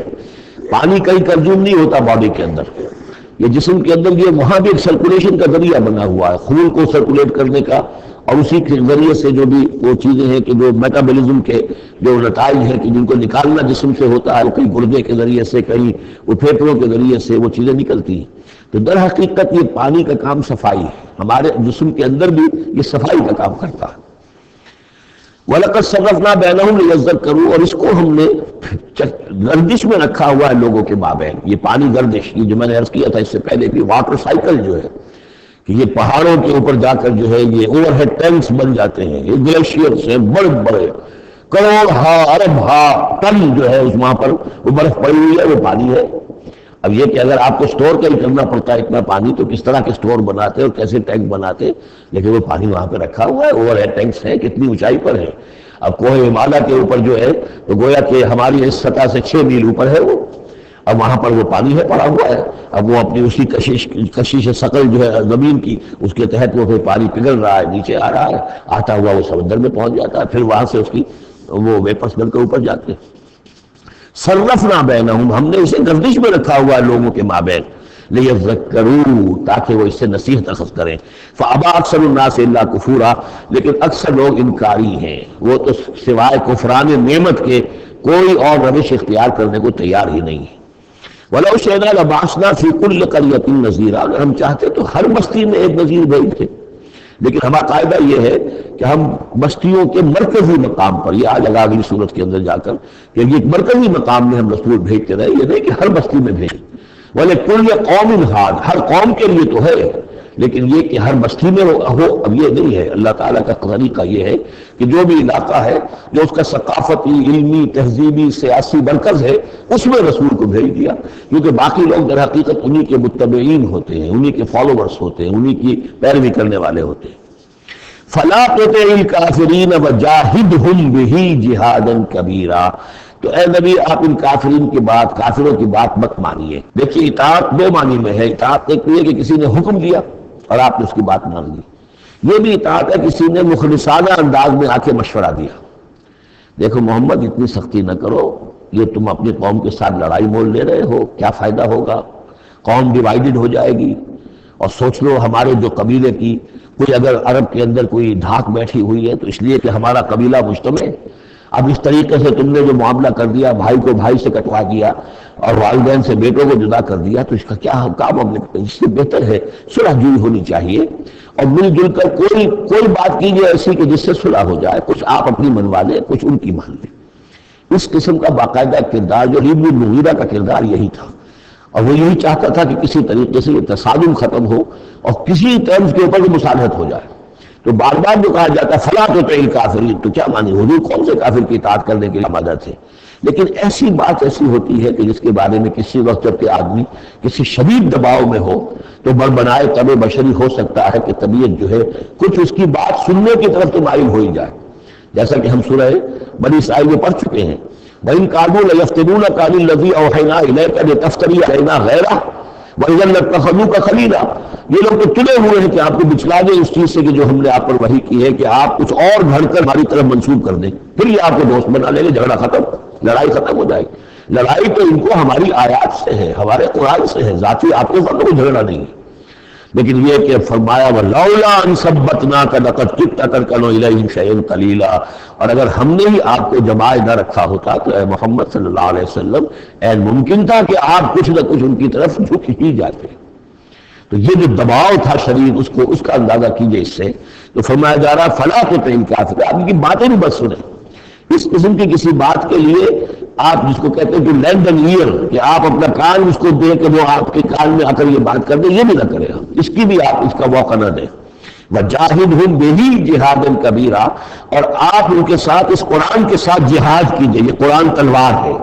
پانی کہیں کنزیوم نہیں ہوتا باڈی کے اندر، یہ جسم کے اندر یہ وہاں بھی ایک سرکولیشن کا ذریعہ بنا ہوا ہے، خون کو سرکولیٹ کرنے کا، اور اسی کے ذریعے سے جو بھی وہ چیزیں ہیں کہ جو میٹابولزم کے جو نتائج ہیں کہ جن کو نکالنا جسم سے ہوتا ہے، کہیں گردے کے ذریعے سے، کہیں وہ پھیپھڑوں کے ذریعے سے وہ چیزیں نکلتی ہیں۔ تو در حقیقت یہ پانی کا کام صفائی ہے، ہمارے جسم کے اندر بھی یہ صفائی کا کام کرتا ہے۔ وَلَقَدْ صَرَّفْنَا بَيْنَهُمْ لِيَذَّكَّرُوا، اور اس کو ہم نے گردش میں رکھا ہوا ہے لوگوں کے مابین۔ یہ پانی گردش، یہ جو میں نے عرض کیا تھا اس سے پہلے بھی، واٹر سائیکل جو ہے کہ یہ پہاڑوں کے اوپر جا کر جو ہے یہ اوور ہیڈ ٹینکس بن جاتے ہیں، یہ گلیشیئرس ہیں بڑے بڑے، کروڑ ارب ٹن جو ہے اس وہاں پر وہ برف پڑی ہوئی ہے، وہ پانی ہے۔ اب یہ کہ اگر آپ کو سٹور کہیں کرنا پڑتا ہے اتنا پانی، تو کس طرح کے سٹور بناتے اور کیسے ٹینک بناتے، لیکن وہ پانی وہاں پہ رکھا ہوا ہے، اوور ہیڈ ٹینکس ہیں، کتنی اونچائی پر ہے۔ اب کوہ ہمالیہ کے اوپر جو ہے تو گویا کہ ہماری اس سطح سے 6 میل اوپر ہے وہ، اب وہاں پر وہ پانی ہے پڑا ہوا ہے۔ اب وہ اپنی اسی کشش ثقل جو ہے زمین کی، اس کے تحت وہ پھر پانی پگھل رہا ہے، نیچے آ رہا ہے، آتا ہوا وہ سمندر میں پہنچ جاتا ہے، پھر وہاں سے اس کی وہ ویپرس بن کر اوپر جاتے ہیں۔ صرفنا بینہم، ہم نے اسے گردش میں رکھا ہوا ہے لوگوں کے مابین، لیذکروا، تاکہ وہ اس سے نصیحت اخذ کریں۔ فابا اکثر الناس الا کفورا، لیکن اکثر لوگ انکاری ہیں، وہ تو سوائے کفران نعمت کے کوئی اور روش اختیار کرنے کو تیار ہی نہیں ہے۔ وَلَوْ شِئْنَا لَبَعَثْنَا فِي كُلِّ قَرْيَةٍ نَذِيرًا، اگر ہم چاہتے تو ہر بستی میں ایک نذیر بھیجتے، لیکن ہمارا قاعدہ یہ ہے کہ ہم بستیوں کے مرکزی مقام پر، یہ آج اگلی صورت کے اندر جا کر کہ یہ مرکزی مقام میں ہم رسول بھیجتے رہے، یہ نہیں کہ ہر بستی میں بھیجیں۔ وَلِكُلِّ قَوْمٍ هَادٍ، ہر قوم کے لیے تو ہے، لیکن یہ کہ ہر بستی میں ہو اب یہ نہیں ہے۔ اللہ تعالیٰ کا طریقہ یہ ہے کہ جو بھی علاقہ ہے جو اس کا ثقافتی، علمی، تہذیبی، سیاسی مرکز ہے، اس میں رسول کو بھیج دیا، کیونکہ باقی لوگ در حقیقت انہی کے متبعین ہوتے ہیں، انہی کے فالوورز ہوتے ہیں، انہی کی پیروی کرنے والے ہوتے ہیں۔ فَلَا تُطِعِ الْكَافِرِينَ وَجَاهِدْهُمْ بِهِ جِهَادًا كَبِيرًا، تو اے نبی آپ ان کافرین کی بات، کافروں کی بات مت مانیے۔ دیکھیے اطاعت دو معنی میں ہے، اطاعت ایک یہ کہ کسی نے حکم دیا اور آپ نے اس کی بات مان لی، یہ بھی اطاعت ہے کسی نے مخلصانہ انداز میں آ کے مشورہ دیا، دیکھو محمد اتنی سختی نہ کرو، یہ تم اپنی قوم کے ساتھ لڑائی مول لے رہے ہو، کیا فائدہ ہوگا، قوم ڈیوائیڈڈ ہو جائے گی۔ اور سوچ لو ہمارے جو قبیلے کی کوئی اگر عرب کے اندر کوئی دھاک بیٹھی ہوئی ہے تو اس لیے کہ ہمارا قبیلہ مجتمع، اب اس طریقے سے تم نے جو معاملہ کر دیا، بھائی کو بھائی سے کٹوا دیا اور والدین سے بیٹوں کو جدا کر دیا، تو اس کا کیا معاملہ، اس سے بہتر ہے صلح جوئی ہونی چاہیے اور مل جل کر کوئی بات کیجیے ایسی کہ جس سے صلح ہو جائے، کچھ آپ اپنی منوا لیں، کچھ ان کی مان لیں۔ اس قسم کا باقاعدہ کردار جو ولید بن مغیرہ کا کردار یہی تھا، اور وہ یہی چاہتا تھا کہ کسی طریقے سے یہ تصادم ختم ہو اور کسی ٹرمز کے اوپر بھی مصالحت ہو جائے۔ تو بار بار جو کہا جاتا ہے فلا تطع الکافرین، تو کیا مانی، حضور کون سے کافر کی اطاعت کرنے کے لیے آمادہ تھے؟ لیکن ایسی بات ایسی ہوتی ہے کہ جس کے بارے میں کسی وقت جب کہ آدمی کسی شدید دباؤ میں ہو تو بربنائے طبع بشری ہو سکتا ہے کہ طبیعت جو ہے کچھ اس کی بات سننے کی طرف تو مائل ہو ہی جائے، جیسا کہ ہم سورہ بنی اسرائیل میں پڑھ چکے ہیں، وَإِن كَانُوا لَيَفْتِنُونَكَ عَنِ الَّذِي أَوْحَيْنَا إِلَيْكَ لِتَفْتَرِيَ عَلَيْنَا غَيْرَهُ وَإِذًا لَّاتَّخَذُوكَ خَلِيلًا، یہ لوگ تو تلے ہوئے ہیں کہ آپ کو بچلا دیں اس چیز سے کہ جو ہم نے آپ پر وحی کی ہے کہ آپ کچھ اور گھڑ کر ہماری طرف منسوب کر دیں، پھر یہ آپ کو دوست بنا لیں گے، جھگڑا ختم، لڑائی ختم ہو جائے گی۔ لڑائی تو ان کو ہماری آیات سے ہے، ہمارے قرآن سے ہے، ذاتی آپ کے ساتھ کوئی جھگڑا نہیں ہے۔ لیکن یہ کہ فرمایا وَلَوْلَا أَن ثَبَّتْنَاكَ لَقَدْ كِدتَّ تَرْكَنُ إِلَيْهِمْ شَيْئًا قَلِيلًا، اور اگر ہم نے ہی آپ کو جمائے نہ رکھا ہوتا تو اے محمد صلی اللہ علیہ وسلم عین ممکن تھا کہ آپ کچھ نہ کچھ ان کی طرف جھک ہی جاتے۔ تو یہ جو دباؤ تھا شدید، اس کا اندازہ کیجئے اس سے، تو فرمایا جا رہا فلا تطع الکافرین، آپ کی باتیں بھی بس سنیں، اس قسم کی کسی بات کے لیے آپ جس کو کہتے ہیں کہ لینڈ این ایئر، کہ آپ اپنا کان اس کو دیں کہ وہ آپ کے کان میں آ کر یہ بات کر دیں، یہ بھی نہ کریں، اس کی بھی آپ اس کا موقع نہ دیں۔ وَجَاهِدْهُمْ بِهِ جِهَادًا كَبِيرًا، اور آپ ان کے ساتھ اس قرآن کے ساتھ جہاد کیجئے، یہ قرآن تلوار ہے،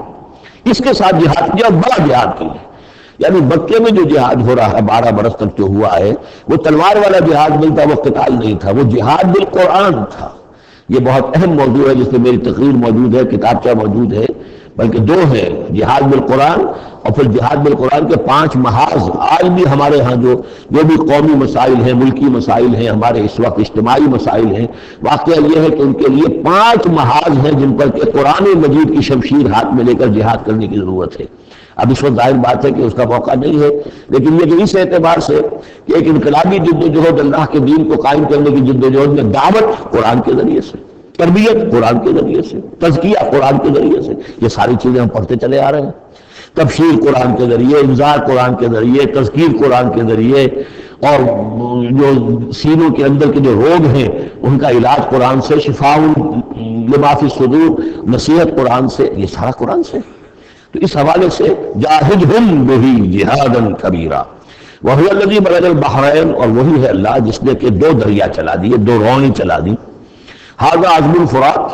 اس کے ساتھ جہاد کیجئے اور بڑا جہاد کیجئے۔ یعنی مکے میں جو جہاد ہو رہا ہے 12 برس تک جو ہوا ہے، وہ تلوار والا جہاد نہیں تھا، وہ قتال نہیں تھا، وہ جہاد بالقرآن تھا۔ یہ بہت اہم موضوع ہے جس میں میری تقریر موجود ہے، کتابچہ موجود ہے، بلکہ دو ہے، جہاد بالقرآن اور پھر جہاد بالقرآن کے 5 محاذ۔ آج بھی ہمارے ہاں جو بھی قومی مسائل ہیں، ملکی مسائل ہیں، ہمارے اس وقت اجتماعی مسائل ہیں، واقعہ یہ ہے کہ ان کے لیے 5 محاذ ہیں جن پر کہ قرآن مجید کی شمشیر ہاتھ میں لے کر جہاد کرنے کی ضرورت ہے۔ اب اس وقت ظاہر بات ہے کہ اس کا موقع نہیں ہے، لیکن یہ کہ اس اعتبار سے کہ ایک انقلابی جدوجہد اللہ کے دین کو قائم کرنے کی جدوجہد میں دعوت قرآن کے ذریعے سے، تربیت قرآن کے ذریعے سے، تزکیہ قرآن کے ذریعے سے، یہ ساری چیزیں ہم پڑھتے چلے آ رہے ہیں۔ تبشیر قرآن کے ذریعے، انذار قرآن کے ذریعے، تذکیر قرآن کے ذریعے، اور جو سینوں کے اندر کے جو روگ ہیں ان کا علاج قرآن سے، شفاء لما فی الصدور، نصیحت قرآن سے، یہ سارا قرآن سے۔ تو اس حوالے سے جاہدہم بہ جہادا کبیرا وہو الذی مرج البحرین، اور وہی ہے اللہ جس نے کہ دو دریا چلا دیے، دو روئیں چلا دی۔ ھذا عذب الفرات،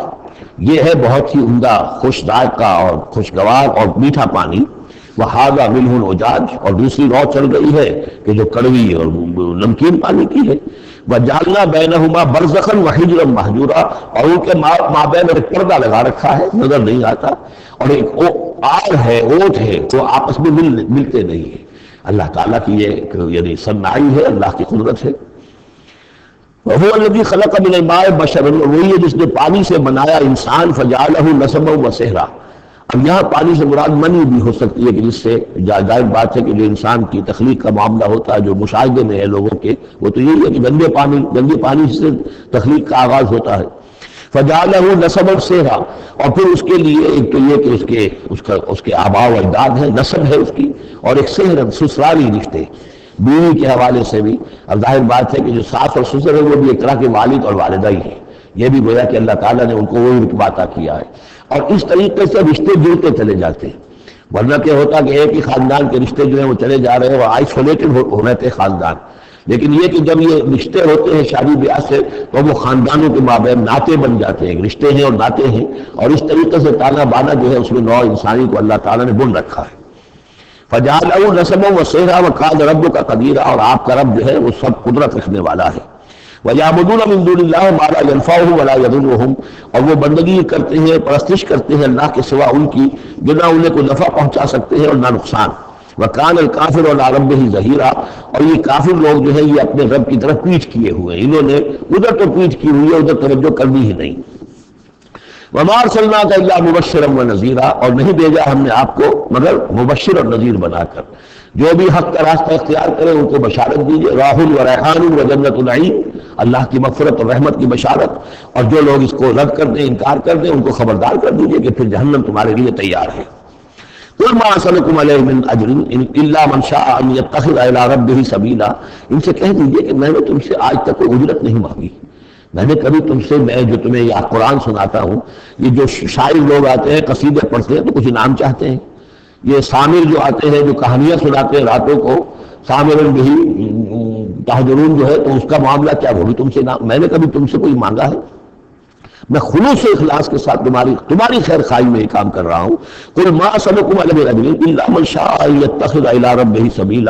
یہ ہے بہت ہی عمدہ خوش ذائقہ اور خوشگوار اور میٹھا پانی، وھذا ملح اجاج، اور دوسری رو چل رہی ہے کہ جو کڑوی اور نمکین پانی کی ہے۔ وجعلنا بینہما برزخا وحجرا مہجورا، اور ان کے مابین ایک پردہ لگا رکھا ہے، نظر نہیں آتا، اور ایک آڑ ہے، اوٹ ہے، وہ آپس میں ملتے نہیں ہیں۔ اللہ تعالیٰ کی یہ یعنی صنائی ہے، اللہ کی قدرت ہے۔ وَهُوَ الَّذِي خَلَقَ مِنَ الْمَاءِ بَشَرًا، وہی ہے جس نے پانی سے بنایا انسان، فَجَعَلَهُ نَسَبًا وَسِحْرًا۔ اب یہاں پانی سے مراد منی بھی ہو سکتی ہے کہ جس سے ظاہر بات ہے کہ جو انسان کی تخلیق کا معاملہ ہوتا ہے، جو مشاہدے میں ہے لوگوں کے، وہ تو یہی ہے کہ گندے پانی سے تخلیق کا آغاز ہوتا ہے۔ فَجَعَلَهُ نَسَبًا وَسِحْرًا، اور پھر اس کے لیے ایک تو یہ کہ اس کے آباء و اجداد ہے، نسب ہے اس کی، اور ایک سحر، سسرالی رشتے، بیوی کے حوالے سے بھی۔ اب ظاہر بات ہے کہ جو ساس اور سسر ہے وہ بھی ایک طرح کے والد اور والدہ ہی ہیں، یہ بھی گویا کہ اللہ تعالیٰ نے ان کو وہی رتبہ عطا کیا ہے، اور اس طریقے سے رشتے جڑتے چلے جاتے ہیں۔ ورنہ کیا ہوتا کہ ایک ہی خاندان کے رشتے جو ہیں وہ چلے جا رہے ہیں اور آئسولیٹڈ ہو رہے تھے خاندان، لیکن یہ کہ جب یہ رشتے ہوتے ہیں شادی بیاہ سے تو وہ خاندانوں کے مابین ناطے بن جاتے ہیں، رشتے ہیں اور ناطے ہیں، اور اس طریقے سے تانا بانا جو ہے اس میں نوع انسانی کو اللہ تعالیٰ نے بن رکھا ہے۔ فَجَعَلَهُ نَسَبًا وَسِحْرًا وَكَانَ رَبُّكَ قَدِيرًا، اور آپ کا رب جو ہے وہ سب قدرت رکھنے والا ہے۔ وَيَعْبُدُونَ مِن دُونِ اللَّهِ مَا لَا يَنفَعُهُمْ وَلَا يَضُرُّهُمْ، اور وہ بندگی کرتے ہیں، پرستش کرتے ہیں اللہ کے سوا ان کی جو نہ انہیں کوئی نفع پہنچا سکتے ہیں اور نہ نقصان۔ وَكَانَ الْكَافِرُ عَلَىٰ رَبِّهِ ظَهِيرًا، اور یہ کافر لوگ جو ہیں یہ اپنے رب کی طرف پیٹھ کیے ہوئے ہیں، انہوں نے ادھر تو پیٹھ کی ہوئی ہے، ادھر توجہ کرنی ہی نہیں۔ وَمَا أَرْسَلْنَاكَ إِلَّا مُبَشِّرًا وَنَذِيرًا، اور نہیں بھیجا ہم نے آپ کو مگر مبشر اور نذیر بنا کر، جو بھی حق کا راستہ اختیار کرے ان کو بشارت دیجیے، راح و ریحان و جنت النعیم، اللہ کی مغفرت اور رحمت کی بشارت، اور جو لوگ اس کو رد کر دیں، انکار کر دیں، ان کو خبردار کر دیجیے کہ پھر جہنم تمہارے لیے تیار ہے۔ قُلْ مَا أَسْأَلُكُمْ عَلَيْهِ مِنْ أَجْرٍ إِلَّا مَنْ شَاءَ أَنْ يَتَّخِذَ إِلَىٰ رَبِّهِ سَبِيلًا، ان سے کہہ دیجیے کہ میں نے تم سے آج تک کوئی اجرت نہیں مانگی، میں نے کبھی تم سے، میں جو تمہیں یہ قرآن سناتا ہوں، یہ جو شاعر لوگ آتے ہیں قصیدے پڑھتے ہیں تو کچھ انعام چاہتے ہیں، یہ سامر جو آتے ہیں جو کہانیاں سناتے ہیں راتوں کو، سامر بھی تہجرون جو ہے، تو اس کا معاملہ کیا، وہ بھی تم سے میں نے کبھی تم سے کوئی مانگا ہے؟ میں خلوص و اخلاص کے ساتھ تمہاری خیر خواہی میں یہ کام کر رہا ہوں۔ قُلْ مَا أَسْأَلُكُمْ عَلَيْهِ مِنْ أَجْرٍ إِلَّا مَنْ شَاءَ أَنْ يَتَّخِذَ إِلَىٰ رَبِّهِ سَبِيلًا،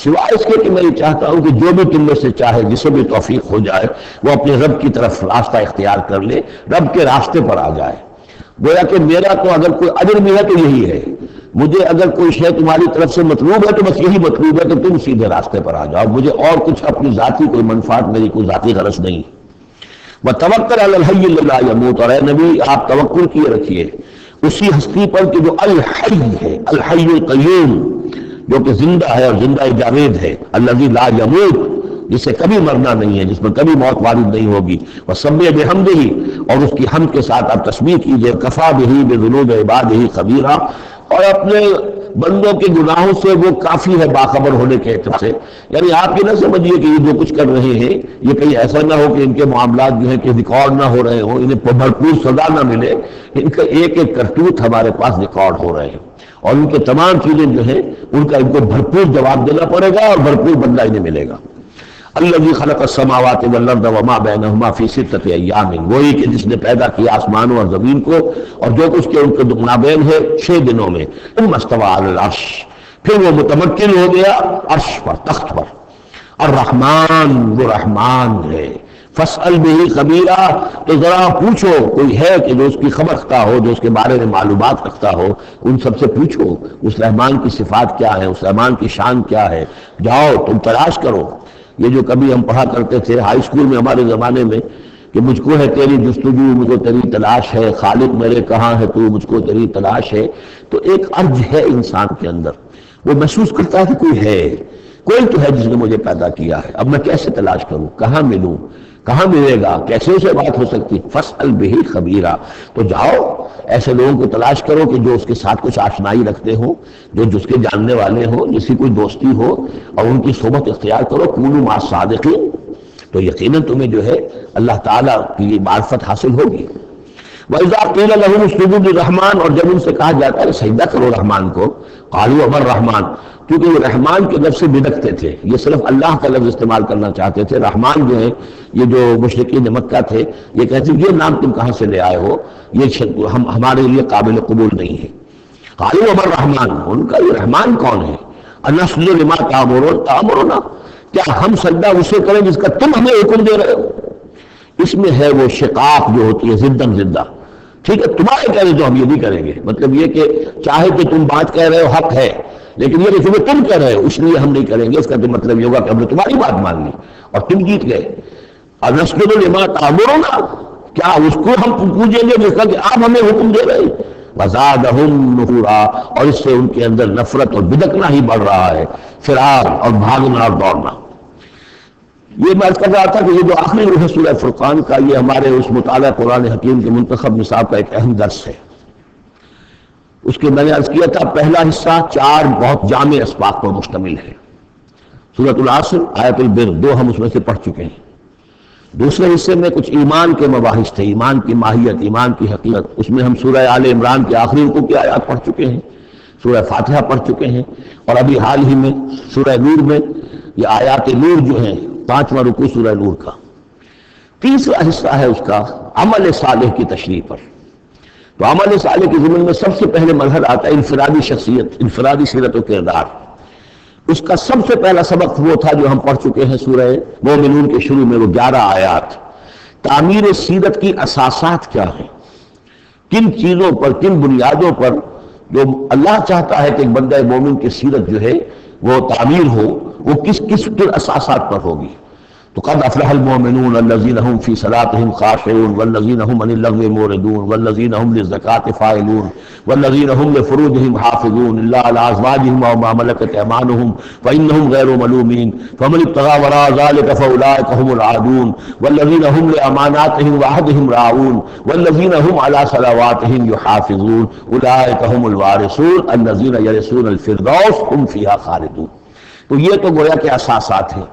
سوائے اس کے کہ میں یہ چاہتا ہوں کہ جو بھی تم میں سے چاہے، جسے بھی توفیق ہو جائے، وہ اپنے رب کی طرف راستہ اختیار کر لے، رب کے راستے پر آ جائے۔ گویا کہ میرا تو اگر کوئی اجر بھی ہے تو یہی ہے، مجھے اگر کوئی شے تمہاری طرف سے مطلوب ہے تو بس یہی مطلوب ہے کہ تم سیدھے راستے پر آ جاؤ، مجھے اور کچھ اپنی ذاتی کوئی منفعت، میری کوئی ذاتی غرض نہیں۔ وَتَوَكَّلْ عَلَى الْحَيِّ الَّذِي لَا يَمُوتُ، اور اے نبی آپ توکل کیے رکھیے اسی ہستی پر کہ جو الحی ہے، الحی القیوم، جو کہ زندہ ہے اور زندہ جاوید ہے، الذی لا یموت، جسے کبھی مرنا نہیں ہے، جس پر کبھی موت وارد نہیں ہوگی۔ وَسَبِّحْ بِحَمْدِهِ، اور اس کی حمد کے ساتھ آپ تسبیح کیجئے، کفا بہ بذنوب عبادہ خبیرا، اور اپنے بندوں کے گناہوں سے وہ کافی ہے باخبر ہونے کے اعتبار سے۔ یعنی آپ یہ نہ سمجھیے کہ یہ جو کچھ کر رہے ہیں یہ کہیں ایسا نہ ہو کہ ان کے معاملات جو ہیں کہ ریکارڈ نہ ہو رہے ہوں، انہیں بھرپور سزا نہ ملے، ان کا ایک ایک کرتوت ہمارے پاس ریکارڈ ہو رہے ہیں، اور ان کے تمام چیزیں جو ہیں ان کا ان کو بھرپور جواب دینا پڑے گا اور بھرپور بدلہ انہیں ملے گا۔ الذی خلق السماوات والارض وما بینہما فی ستۃ ایام، وہی کہ جس نے پیدا کیا آسمانوں اور زمین کو اور جو کچھ کے ان کے مابین ہے 6 دنوں میں۔ ثم استوى علی العرش، پھر وہ متمکن ہو گیا عرش پر، تخت پر۔ الرحمن، وہ رحمان ہے۔ فاسأل بہ خبیرا، تو ذرا پوچھو، کوئی ہے کہ جو اس کی خبر رکھتا ہو، جو اس کے بارے میں معلومات رکھتا ہو، ان سب سے پوچھو اس رحمان کی صفات کیا ہے، اس رحمان کی شان کیا ہے، جاؤ تم تلاش کرو۔ یہ جو کبھی ہم پڑھا کرتے تھے ہائی اسکول میں ہمارے زمانے میں کہ مجھ کو ہے تیری جستجو، مجھ کو تیری تلاش ہے، خالق میرے کہاں ہے تو، مجھ کو تیری تلاش ہے. تو ایک ارج ہے انسان کے اندر، وہ محسوس کرتا ہے کہ کوئی ہے، کوئی تو ہے جس نے مجھے پیدا کیا ہے. اب میں کیسے تلاش کروں، کہاں ملوں، کہاں ملے گا، کیسے اسے بات ہو سکتی. فاسأل بہ خبیرا، تو جاؤ ایسے لوگوں کو تلاش کرو کہ جو اس کے ساتھ کچھ آشنائی رکھتے ہوں، جو جس کے جاننے والے ہوں، جس کی کوئی دوستی ہو، اور ان کی صحبت اختیار کرو. کونوا مع الصادقین، تو یقیناً تمہیں جو ہے اللہ تعالیٰ کی معرفت حاصل ہوگی. وَإِذَا قِيلَ لَهُمُ اسْجُدُوا لِلرَّحْمَٰنِ، اور جب ان سے کہا جاتا ہے سجدہ کرو رحمان کو، قالوا وما الرحمن، کیونکہ وہ رحمان کے لفظ سے بدکتے تھے، یہ صرف اللہ کا لفظ استعمال کرنا چاہتے تھے. رحمان جو ہے، یہ جو مشرکین مکہ تھے یہ کہتے ہیں یہ نام تم کہاں سے لے آئے ہو، یہ ہمارے لیے قابل قبول نہیں ہے. قالوا وما الرحمن، ان کا یہ رحمان کون ہے. أَنَسْجُدُ لِمَا تَأْمُرُنَا، کیا ہم سجدہ اسے کریں جس کا تم ہمیں حکم دے رہے ہو. اس میں ہے وہ شقاق جو ہوتی ہے زدن زدہ. ٹھیک ہے، تمہارے کہہ رہے تو ہم یہ نہیں کریں گے، مطلب یہ کہ چاہے کہ تم بات کہہ رہے ہو حق ہے، لیکن یہ کہ تمہیں تم کہہ رہے ہو اس لیے ہم نہیں کریں گے، اس کا تو مطلب یہ ہوگا کہ ہم نے تمہاری بات مان لی اور تم جیت گئے. أَنَسْجُدُ لِمَا تَأْمُرُنَا، کیا اس کو ہم پوجیں گے جس کا کہ آپ ہمیں حکم دے رہے ہیں. وَزَادَهُمْ نُفُورًا، اور اس سے ان کے اندر نفرت اور بدکنا ہی بڑھ رہا ہے، فرار اور بھاگنا اور دوڑنا. یہ میں کر رہا تھا کہ یہ جو آخری رکوع ہے سورہ فرقان کا، یہ ہمارے اس مطالعہ قرآن حکیم کے منتخب نصاب کا ایک اہم درس ہے. اس کے میں نے عرض کیا تھا پہلا حصہ 4 بہت جامع اسباق پر مشتمل ہے. سورۃ العصر، آیت البر، 2 ہم اس میں سے پڑھ چکے ہیں. دوسرے حصے میں کچھ ایمان کے مباحث تھے، ایمان کی ماہیت، ایمان کی حقیقت. اس میں ہم سورہ آل عمران کے آخری رکوع کی آیات پڑھ چکے ہیں، سورہ فاتحہ پڑھ چکے ہیں، اور ابھی حال ہی میں سورہ نور میں یہ آیات نور جو ہیں، 5واں رکوع سورہ نور کا. تیسرا حصہ ہے اس کا عمل صالح کی تشریح پر. تو عمل صالح کے ضمن میں سب سے پہلے مرحلہ آتا ہے انفرادی شخصیت، انفرادی سیرت و کردار. اس کا سب سے پہلا سبق وہ تھا جو ہم پڑھ چکے ہیں سورہ مومنون کے شروع میں، وہ 11 آیات. تعمیر سیرت کی اساسات کیا ہیں، کن چیزوں پر، کن بنیادوں پر جو اللہ چاہتا ہے کہ ایک بندہ مومن کی سیرت جو ہے وہ تعمیر ہو، وہ کس کس کے اساسات پر ہوگی. تو قد افلح المؤمنون الذين هم في صلاتهم خاشعون والذين هم عن اللغو معرضون والذين هم للزكاة فاعلون والذين هم لفروجهم حافظون إلا على أزواجهم أو ما ملكت أيمانهم فإنهم غير ملومين فمن ابتغى وراء ذلك فأولئك هم العادون والذين هم لأماناتهم وعهدهم راعون والذين هم على صلواتهم يحافظون أولئك هم الوارثون الذين يرثون الفردوس هم فيها خالدون. تو یہ تو گویا کہ اساسات ہیں.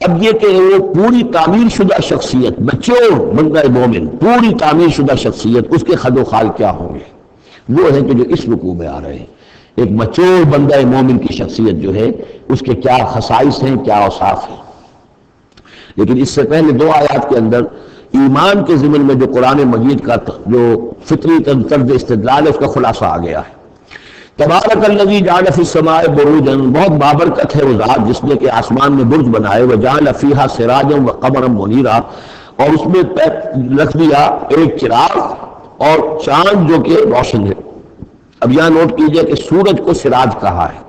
اب یہ کہ وہ پوری تعمیر شدہ شخصیت، میچور بندہ مومن، پوری تعمیر شدہ شخصیت، اس کے خد و خال کیا ہوں گے، وہ ہیں کہ جو اس رکوع میں آ رہے ہیں. ایک میچور بندہ مومن کی شخصیت جو ہے اس کے کیا خصائص ہیں، کیا اوصاف ہیں. لیکن اس سے پہلے 2 آیات کے اندر ایمان کے ضمن میں جو قرآن مجید کا جو فطری طرز استدلال ہے اس کا خلاصہ آ گیا ہے. تبارک الذی جعل فی السماء بروجا، بہت بابرکت ہے وہ ذات جس نے کہ آسمان میں برج بنائے، وجعل فیہا سراجا وقمرا منیرا، اور اس میں رکھ دیا ایک چراغ اور چاند جو کہ روشن ہے. اب یہاں نوٹ کیجئے کہ سورج کو سراج کہا ہے.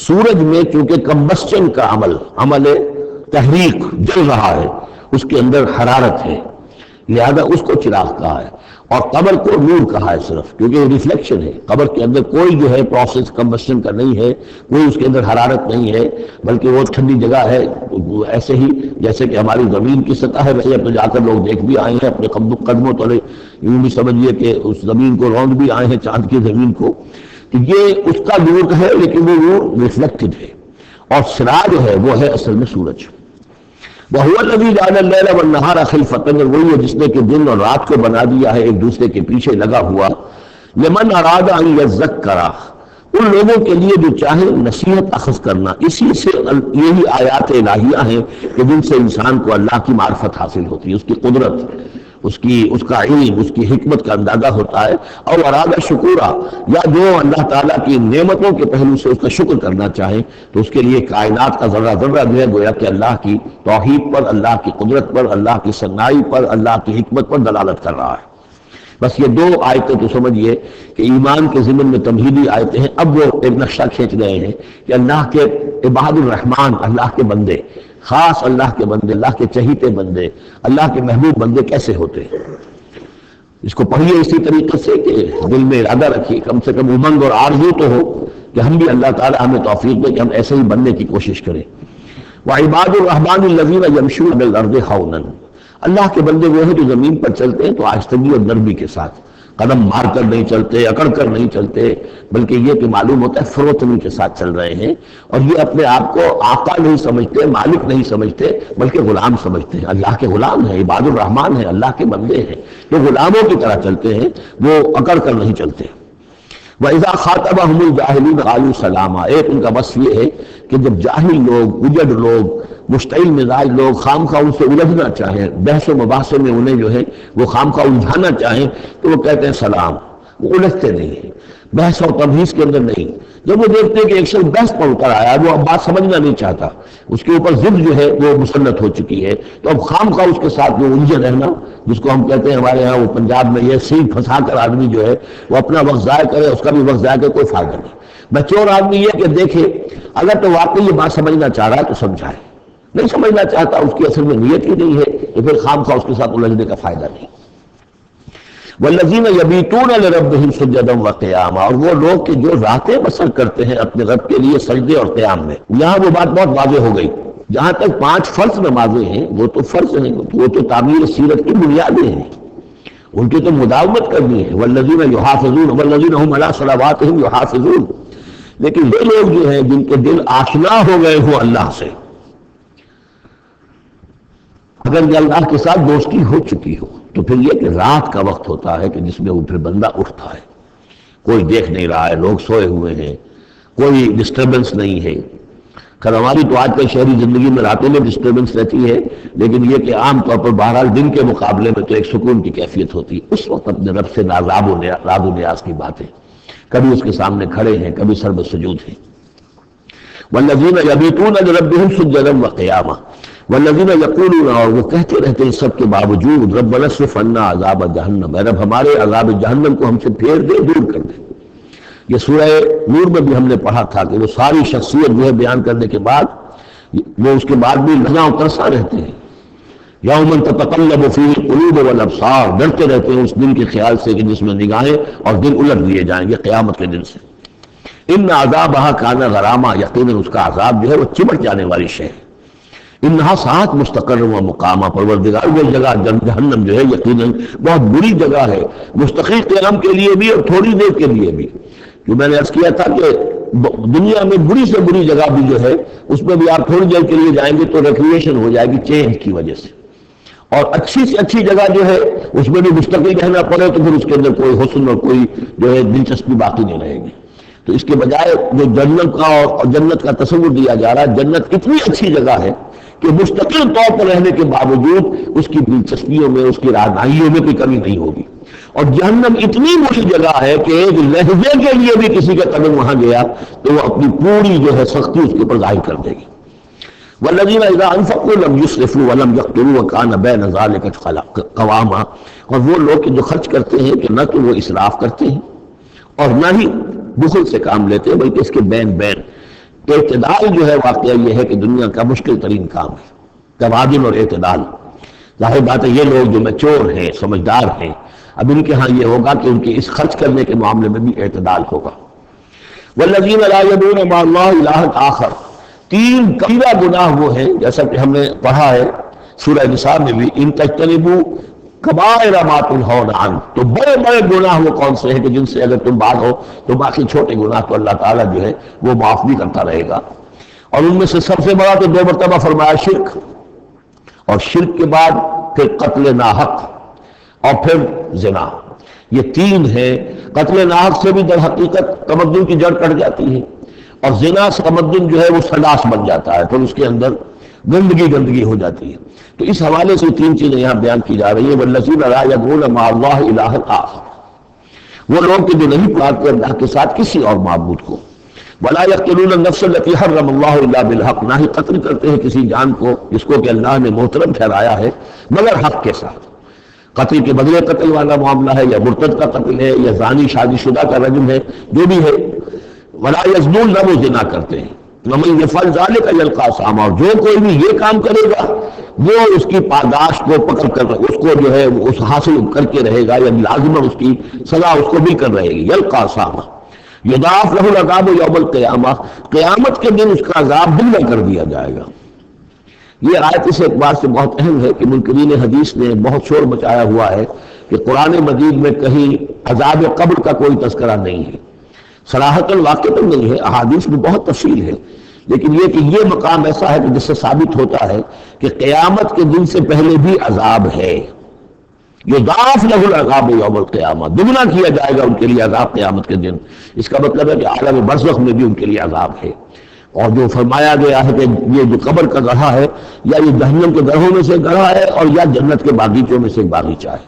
سورج میں چونکہ کمبسچن کا عمل تحریک، جل رہا ہے، اس کے اندر حرارت ہے، لہذا اس کو چراغ کہا ہے. اور قبر کو نور کہا ہے صرف، کیونکہ ریفلیکشن ہے. قبر کے اندر کوئی جو ہے پروسیس کمبسشن کا نہیں ہے، کوئی اس کے اندر حرارت نہیں ہے، بلکہ وہ ٹھنڈی جگہ ہے. ایسے ہی جیسے کہ ہماری زمین کی سطح ہے، ویسے اب تو جا کر لوگ دیکھ بھی آئے ہیں اپنے قدموں تلے، یوں بھی سمجھیے کہ اس زمین کو راؤنڈ بھی آئے ہیں، چاند کی زمین کو. تو یہ اس کا نور ہے، لیکن وہ نور ریفلیکٹڈ ہے. اور سراج ہے وہ ہے اصل میں سورج. وَهُوَ الَّذِي جَعَلَ اللَّيْلَ وَالنَّهَارَ خِلْفَةً، وہی ہے جس نے کہ دن اور رات کو بنا دیا ہے ایک دوسرے کے پیچھے لگا ہوا. لِمَنْ أَرَادَ أَنْ يَذَّكَّرَ، ان لوگوں کے لیے جو چاہے نصیحت اخذ کرنا. اسی سے یہی آیات الہیہ ہیں کہ جن سے انسان کو اللہ کی معرفت حاصل ہوتی ہے، اس کی قدرت، اس کا علم، اس کی حکمت کا اندازہ ہوتا ہے. اور ارادہ شکورا، یا جو اللہ تعالیٰ کی نعمتوں کے پہلو سے اس کا شکر کرنا چاہے تو اس کے لیے کائنات کا ذرہ ذرہ جو ہے گویا کہ اللہ کی توحید پر، اللہ کی قدرت پر، اللہ کی صنعائی پر، اللہ کی حکمت پر دلالت کر رہا ہے. بس یہ 2 آیتیں تو سمجھیے کہ ایمان کے ضمن میں تمہیدی آیتیں ہیں. اب وہ ایک نقشہ کھینچ رہے ہیں کہ اللہ کے عباد الرحمن، اللہ کے بندے خاص اللہ کے بندے، اللہ کے چہیتے بندے، اللہ کے محبوب بندے کیسے ہوتے ہیں۔ اس کو پڑھیے اسی طریقے سے کہ دل میں ارادہ رکھیے، کم سے کم امنگ اور آرزو تو ہو کہ ہم بھی اللہ تعالی ہمیں توفیق دے کہ ہم ایسے ہی بننے کی کوشش کریں۔ وعباد الرحمن الذین یمشون علی الارض ہونا، اللہ کے بندے وہ ہیں جو زمین پر چلتے ہیں تو آہستگی اور نرمی کے ساتھ، قدم مار کر نہیں چلتے، اکڑ کر نہیں چلتے، بلکہ یہ کہ معلوم ہوتا ہے فروتنی کے ساتھ چل رہے ہیں، اور یہ اپنے آپ کو آقا نہیں سمجھتے، مالک نہیں سمجھتے، بلکہ غلام سمجھتے ہیں۔ اللہ کے غلام ہیں، عباد الرحمن ہیں، اللہ کے بندے ہیں، جو غلاموں کی طرح چلتے ہیں، وہ اکڑ کر نہیں چلتے۔ وَإِذَا خَاطَبَهُمُ الْجَاهِلُونَ قَالُوا سَلَامًا، ایک ان کا وصف یہ ہے کہ جب جاہل لوگ، اجڑ لوگ، مشتعل مزاج لوگ خامخواہ ان سے الجھنا چاہیں، بحث و مباحثے میں انہیں جو ہے وہ خامخواہ الجھانا چاہیں، تو وہ کہتے ہیں سلام۔ وہ الجھتے نہیں ہیں، بحث اور تمہیز کے اندر نہیں۔ جب وہ دیکھتے ہیں کہ ایک شخص بحث پر اتر آیا، وہ اب بات سمجھنا نہیں چاہتا، اس کے اوپر ضد جو ہے وہ مسلط ہو چکی ہے، تو اب خامخواہ اس کے ساتھ وہ الجھے رہنا، جس کو ہم کہتے ہیں ہمارے ہاں وہ پنجاب میں یہ سینگ پھنسا کر آدمی جو ہے وہ اپنا وقت ضائع کرے، اس کا بھی وقت ضائع کرے، کوئی فائدہ نہیں۔ بچور آدمی یہ کہ دیکھے اگر تو واقعی یہ بات سمجھنا چاہ رہا ہے تو سمجھائے، نہیں سمجھنا چاہتا، اس کی اصل میں نیت ہی نہیں ہے، تو پھر خامخواہ اس کے ساتھ الجھنے کا فائدہ نہیں۔ والذین یبیتون لربہم سجدا وقیاما، اور وہ لوگ کہ جو راتیں بسر کرتے ہیں اپنے رب کے لیے سجدے اور قیام میں۔ یہاں وہ بات بہت واضح ہو گئی، جہاں تک 5 فرض نمازیں ہیں وہ تو فرض ہیں، وہ تو تعمیر سیرت کی بنیادیں ہیں، ان کی تو مداومت کرنی ہے۔ والذین یحافظون والذین هم علی صلواتہم یحافظون، لیکن یہ لوگ جو ہیں جن کے دل آشنا ہو گئے ہوں اللہ سے، اگر یہ اللہ کے ساتھ دوستی ہو چکی ہو، تو پھر یہ کہ رات کا وقت ہوتا ہے کہ جس میں وہ پھر بندہ اٹھتا ہے، کوئی دیکھ نہیں رہا ہے، لوگ سوئے ہوئے ہیں، کوئی ڈسٹربنس نہیں ہے۔ خیر ہماری تو آج کل شہری زندگی میں راتوں میں ڈسٹربنس رہتی ہے، لیکن یہ کہ عام طور پر بہرحال دن کے مقابلے میں تو ایک سکون کی کیفیت ہوتی ہے۔ اس وقت اپنے رب سے راز و نیاز کی باتیں، کبھی اس کے سامنے کھڑے ہیں، کبھی سر بسجود ہیں۔ والذین یبیتون لربہم سجدا وقیاما والذین یقولون، اور وہ کہتے رہتے ہیں سب کے باوجود، ربنا اصرف عنا عذاب جہنم، اے رب ہمارے عذاب جہنم کو ہم سے پھیر دے، دور کر دے۔ یہ سورہ نور میں بھی ہم نے پڑھا تھا کہ وہ ساری شخصیت جو ہے بیان کرنے کے بعد وہ اس کے بعد بھی لرزاں و ترساں رہتے ہیں۔ یوم تتقلب فیہ القلوب والابصار، ڈرتے رہتے ہیں اس دن کے خیال سے کہ جس میں نگاہیں اور دل الٹ دیے جائیں گے قیامت کے دن سے۔ ان عذابہا کان غراما، یقیناً اس کا عذاب جو ہے وہ چمٹ جانے والی شے ہے۔ انہا ساعت مستقر و مقامہ، پروردگار وہ جگہ جہنم جو ہے یقیناً بہت بری جگہ ہے، مستقل قیام کے لیے بھی اور تھوڑی دیر کے لیے بھی۔ جو میں نے عرض کیا تھا کہ دنیا میں بری سے بری جگہ بھی جو ہے اس میں بھی آپ تھوڑی دیر کے لیے جائیں گے تو ریکریشن ہو جائے گی چینج کی وجہ سے، اور اچھی سے اچھی جگہ جو ہے اس میں بھی مستقل رہنا پڑے تو پھر اس کے اندر کوئی حسن اور کوئی جو ہے دلچسپی باقی نہیں رہے گی۔ تو اس کے بجائے جو جنت کا اور جنت کا تصور دیا جا رہا ہے، جنت اتنی اچھی جگہ ہے کہ مستقل طور پر رہنے کے باوجود اس کی دلچسپیوں میں، اس کی رہنمائیوں میں کوئی کمی نہیں ہوگی، اور جہنم اتنی بری جگہ ہے کہ ایک لہجے کے لیے بھی کسی کا قدم وہاں گیا تو وہ اپنی پوری جو ہے سختی اس کے اوپر ظاہر کر دے گی۔ والذین اذا انفقوا لم یسرفوا ولم یقتروا وکان بین ذلک قواما، اور وہ لوگ جو خرچ کرتے ہیں کہ نہ تو وہ اسراف کرتے ہیں اور نہ ہی بخل سے کام لیتے ہیں، بلکہ اس کے بین اعتدال جو ہے واقعہ یہ ہے کہ دنیا کا مشکل ترین کام ہے، توازن اور اعتدال۔ ظاہر بات ہے یہ لوگ جو میچور ہیں، سمجھدار ہیں، اب ان کے ہاں یہ ہوگا کہ ان کے اس خرچ کرنے کے معاملے میں بھی اعتدال ہوگا۔ والذین لا یدعون مع اللہ الہا آخر، 3 کبیرہ گناہ وہ ہیں جیسا کہ ہم نے پڑھا ہے سورہ نساء میں بھی، ان تجتنبوا کبائر ما تنہون عنہ، تو بڑے بڑے گناہ وہ کون سے ہیں کہ جن سے اگر تم باز ہو تو باقی چھوٹے گناہ تو اللہ تعالیٰ جو ہے وہ معاف بھی کرتا رہے گا۔ اور ان میں سے سب سے بڑا تو 2 مرتبہ فرمایا شرک، اور شرک کے بعد پھر قتل ناحق اور پھر زنا، یہ 3 ہیں۔ قتل ناحق سے بھی در حقیقت تمدن کی جڑ کٹ جاتی ہے، اور زنا سے تمدن جو ہے وہ سلاس بن جاتا ہے، پھر اس کے اندر گندگی ہو جاتی ہے۔ تو اس حوالے سے 3 چیزیں یہاں بیان کی جا رہی ہیں۔ والذین لا یدعون مع اللہ الہا آخر، وہ لوگ کہ جو نہیں پکارتے اللہ کے ساتھ کسی اور معبود کو۔ ولا یقتلون النفس التي حرم اللہ الا بالحق، نہ ہی قتل کرتے ہیں کسی جان کو جس کو کہ اللہ نے محترم ٹھہرایا ہے مگر حق کے ساتھ۔ قتل کے بدلے قتل والا معاملہ ہے، یا مرتد کا قتل ہے، یا زانی شادی شدہ کا رجم ہے، جو بھی ہے۔ ولا یزنون، نہ وہ زنا کرتے ہیں، ومن یفعل ذلک یلقا اثاما، اور جو کوئی بھی یہ کام کرے گا وہ اس کی پاداش کو پکڑ کر اس کو جو ہے اس حاصل کر کے رہے گا، یا لازماً اس کی سزا اس کو بھی کر رہے گی. یلقا اثاما یضاعف لہ العذاب یوم القیامہ، قیامت کے دن اس کا عذاب دگنا کر دیا جائے گا. یہ آیت اس اعتبار سے بہت اہم ہے کہ منکرین حدیث نے بہت شور مچایا ہوا ہے کہ قرآن مجید میں کہیں عذاب قبر کا کوئی تذکرہ نہیں ہے. صراحت واقعہ نہیں ہے، احادیث میں بہت تفصیل ہے، لیکن یہ کہ یہ مقام ایسا ہے کہ جس سے ثابت ہوتا ہے کہ قیامت کے دن سے پہلے بھی عذاب ہے. یضاعف لہ العذاب یوم القیامہ، دگنا کیا جائے گا ان کے لیے عذاب قیامت کے دن. اس کا مطلب ہے کہ عالم برزخ میں بھی ان کے لیے عذاب ہے. اور جو فرمایا گیا ہے کہ یہ جو قبر کا گڑھا ہے یا یہ جہنم کے گڑھوں میں سے گڑھا ہے اور یا جنت کے باغیچوں میں سے ایک باغیچہ ہے،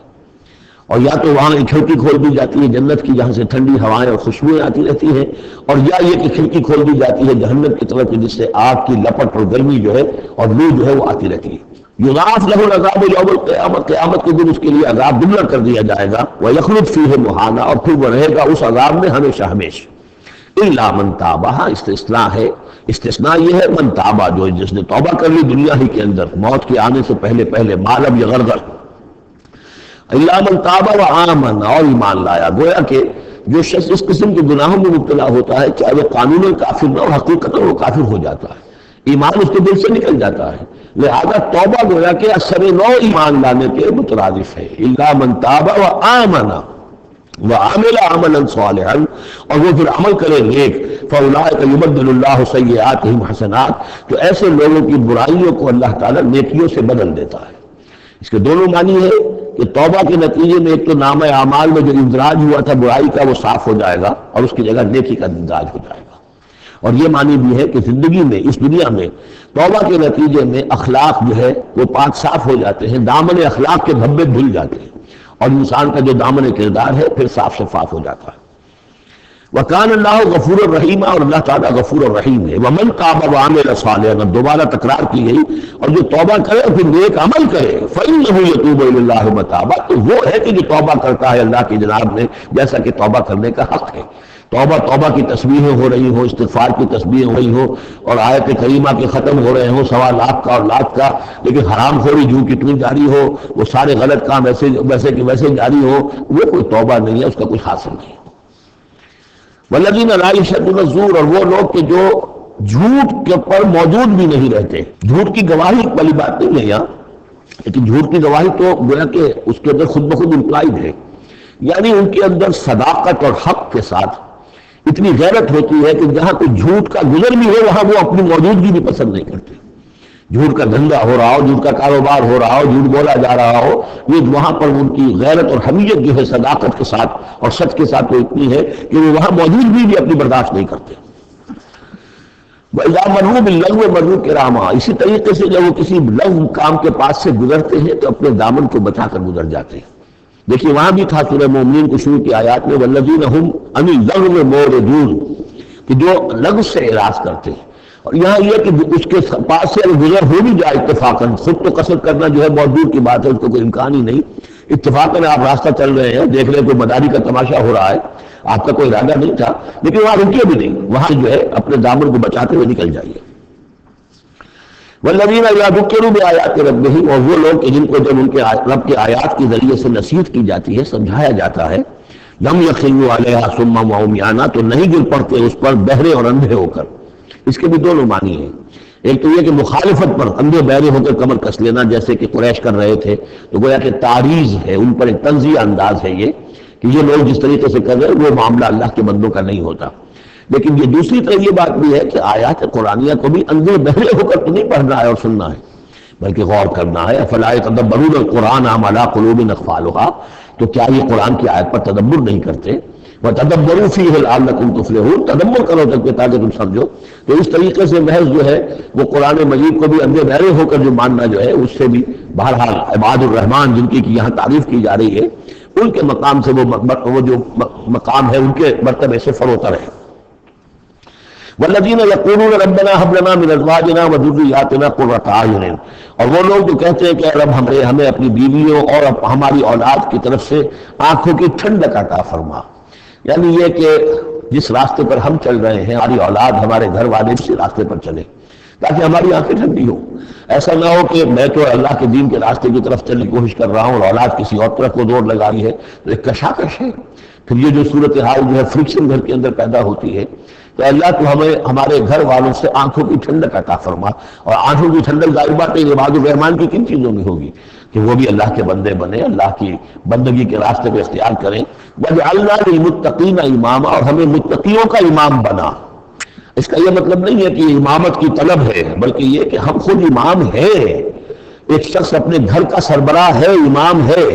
اور یا تو وہاں ایک کھڑکی کھول دی جاتی ہے جنت کی جہاں سے ٹھنڈی ہوائیں اور خوشبوئیں آتی رہتی ہیں، اور یا یہ کہ کھڑکی کھول دی جاتی ہے جہنم کی طرف جس سے آگ کی لپٹ اور گرمی جو ہے اور لو جو ہے وہ آتی رہتی ہے. یضاعف لہ العذاب یوم القیامہ، قیامت کے دن اس کے لیے عذاب دگنا کر دیا جائے گا. ویخلد فیہ مہانا، اور پھر وہ رہے گا اس عذاب میں ہمیشہ ہمیشہ. الا من تاب، استثناء ہے، استثناء یہ ہے من تابہ، جو جس نے توبہ کر لی دنیا ہی کے اندر موت کے آنے سے پہلے پہلے، ما لم یغرغر. الا من تابہ وآمن، اور ایمان لایا. گویا کہ جو شخص اس قسم کے گناہوں میں مبتلا ہوتا ہے چاہے وہ قانون کافر نہ ہو، حقیقت وہ کافر ہو جاتا ہے، ایمان اس کے دل سے نکل جاتا ہے. لہذا توبہ گویا کہ اثر نو ایمان لانے کے مترادف ہے. الا من تابہ وآمن وعمل عملا صالحا، اور وہ پھر عمل کرے نیک. فاولئک یبدل اللہ سیئاتہم حسنات، تو ایسے لوگوں کی برائیوں کو اللہ تعالیٰ نیکیوں سے بدل دیتا ہے. اس کے دونوں معنی ہے کہ توبہ کے نتیجے میں ایک تو نامہ اعمال میں جو اندراج ہوا تھا برائی کا وہ صاف ہو جائے گا اور اس کی جگہ نیکی کا اندراج ہو جائے گا. اور یہ معنی بھی ہے کہ زندگی میں اس دنیا میں توبہ کے نتیجے میں اخلاق جو ہے وہ پاک صاف ہو جاتے ہیں، دامن اخلاق کے دھبے دھل جاتے ہیں، اور انسان کا جو دامن کردار ہے پھر صاف شفاف ہو جاتا ہے. وَكَانَ اللَّهُ غَفُورًا رَحِيمًا، اور اللہ تعالیٰ غفور الرحیم ہے. وَمَنْ تَابَ وَعَمِلَ صَالِحًا، دوبارہ تکرار کی گئی، اور جو توبہ کرے اور پھر نیک عمل کرے فَإِنَّهُ يَتُوبُ إِلَى اللَّهِ مَتَابًا، تو وہ ہے کہ جو توبہ کرتا ہے اللہ کی جناب میں جیسا کہ توبہ کرنے کا حق ہے. توبہ کی تسبیحیں ہو رہی ہوں، استغفار کی تسبیحیں ہو رہی ہوں، اور آیت کریمہ کے ختم ہو رہے ہوں 1.25 لاکھ کا اور لاکھ کا، لیکن حرام خوری جو کتنی جاری ہو، وہ سارے غلط کام ویسے کہ ویسے جاری ہو، وہ کوئی توبہ نہیں ہے، اس کا کچھ حاصل نہیں. والذین لا یشهدون الزور، اور وہ لوگ کہ جو جھوٹ کے پر موجود بھی نہیں رہتے. جھوٹ کی گواہی والی بات نہیں ہے یہاں، لیکن جھوٹ کی گواہی تو گویا کہ اس کے اندر خود بخود امپلائڈ ہے، یعنی ان کے اندر صداقت اور حق کے ساتھ اتنی غیرت ہوتی ہے کہ جہاں کوئی جھوٹ کا گزر بھی ہو وہاں وہ اپنی موجودگی بھی پسند نہیں کرتے. جھوٹ کا دھندا ہو رہا ہو، جھوٹ کا کاروبار ہو رہا ہو، جھوٹ بولا جا رہا ہو، یہ وہاں پر ان کی غیرت اور حمیت جو ہے صداقت کے ساتھ اور سچ کے ساتھ وہ اتنی ہے کہ وہ وہاں موجود بھی اپنی برداشت نہیں کرتے. وَإِذَا مَرُّوا بِاللَّغْوِ مَرُّوا كِرَامًا، اسی طریقے سے جب وہ کسی لغو کام کے پاس سے گزرتے ہیں تو اپنے دامن کو بچا کر گزر جاتے ہیں. دیکھیے وہاں بھی تھا سورہ مومنین کو شروع کی آیات میں وَالَّذِينَ هُمْ عَنِ اللَّغْوِ مُعْرِضُونَ، کہ جو لغو سے اعراض کرتے ہیں. اور یہاں یہ کہ اس کے پاس سے اگر گزر ہو بھی جائے اتفاقاً، خود تو قصد کرنا جو ہے بہت دور کی بات ہے، اس کو کوئی امکان ہی نہیں. اتفاقاً آپ راستہ چل رہے ہیں، دیکھ رہے ہیں کوئی مداری کا تماشا ہو رہا ہے، آپ کا کوئی ارادہ نہیں تھا، لیکن وہاں رکیے بھی نہیں، وہاں جو ہے اپنے دامن کو بچاتے ہوئے نکل جائیے. والذین اذا ذکروا بآیات ربہم، اور وہ لوگ جن کو جب ان کے رب کے آیات کے ذریعے سے نصیحت کی جاتی ہے، سمجھایا جاتا ہے، لم یخروا علیہا صما وعمیانا، تو نہیں گر پڑتے اس پر بہرے اور اندھے ہو کر. اس کے بھی دونوں معنی ہیں. ایک تو یہ کہ مخالفت پر اندھے بہرے ہو کر کمر کس لینا جیسے کہ قریش کر رہے تھے، تو گویا کہ تعریض ہے، ان پر ایک طنزیہ انداز ہے یہ کہ یہ لوگ جس طریقے سے کر رہے ہیں وہ معاملہ اللہ کے بندوں کا نہیں ہوتا. لیکن یہ دوسری طرف یہ بات بھی ہے کہ آیات قرآنیہ کو بھی اندھے بہرے ہو کر تو نہیں پڑھنا ہے اور سننا ہے، بلکہ غور کرنا ہے. افلا یتدبرون القرآن ام علی قلوب اقفالها، تو کیا یہ قرآن کی آیت پر تدبر نہیں کرتے؟ وَتَدَبَّرُوا فِيهِ لَعَلَّكُمْ تُفْلِحُونَ، تدبر کرو تاکہ تم سمجھو. تو اس طریقے سے محض جو ہے وہ قرآن مجید کو بھی اندھے بہرے ہو کر جو ماننا جو ہے اس سے بھی بہرحال عباد الرحمن جن کی یہاں تعریف کی جا رہی ہے ان کے مقام سے وہ جو مقام ہے ان کے مرتبے سے فروتر ہے. والذین یقولون ربنا هب لنا من ازواجنا وذرریاتنا قرۃ اعین، اور وہ لوگ جو کہتے ہیں کہ اے رب ہمیں اپنی بیویوں اور ہماری اولاد کی طرف سے آنکھوں کی ٹھنڈک عطا فرما. یعنی یہ کہ جس راستے پر ہم چل رہے ہیں ہماری اولاد ہمارے گھر والے اسی راستے پر چلے، تاکہ ہماری آنکھیں ٹھنڈی ہوں۔ ایسا نہ ہو کہ میں تو اللہ کے دین کے راستے کی طرف چلنے کی کوشش کر رہا ہوں اور اولاد کسی اور طرف کو دوڑ لگا رہی ہے، تو ایک کشاکش ہے۔ پھر یہ جو صورتحال جو ہے فرکشن گھر کے اندر پیدا ہوتی ہے، تو اللہ تو ہمیں ہمارے گھر والوں سے آنکھوں کی ٹھنڈک عطا فرما، اور آنکھوں کی ٹھنڈک ظاہر بات ہے عباد الرحمان کی کن چیزوں میں ہوگی کہ وہ بھی اللہ کے بندے بنے، اللہ کی بندگی کے راستے کو اختیار کریں۔ وَجَعَلْنَا لِلْمُتَّقِينَ إِمَامًا، اور ہمیں متقیوں کا امام بنا۔ اس کا یہ مطلب نہیں ہے کہ یہ امامت کی طلب ہے، بلکہ یہ کہ ہم خود امام ہیں۔ ایک شخص اپنے گھر کا سربراہ ہے، امام ہے،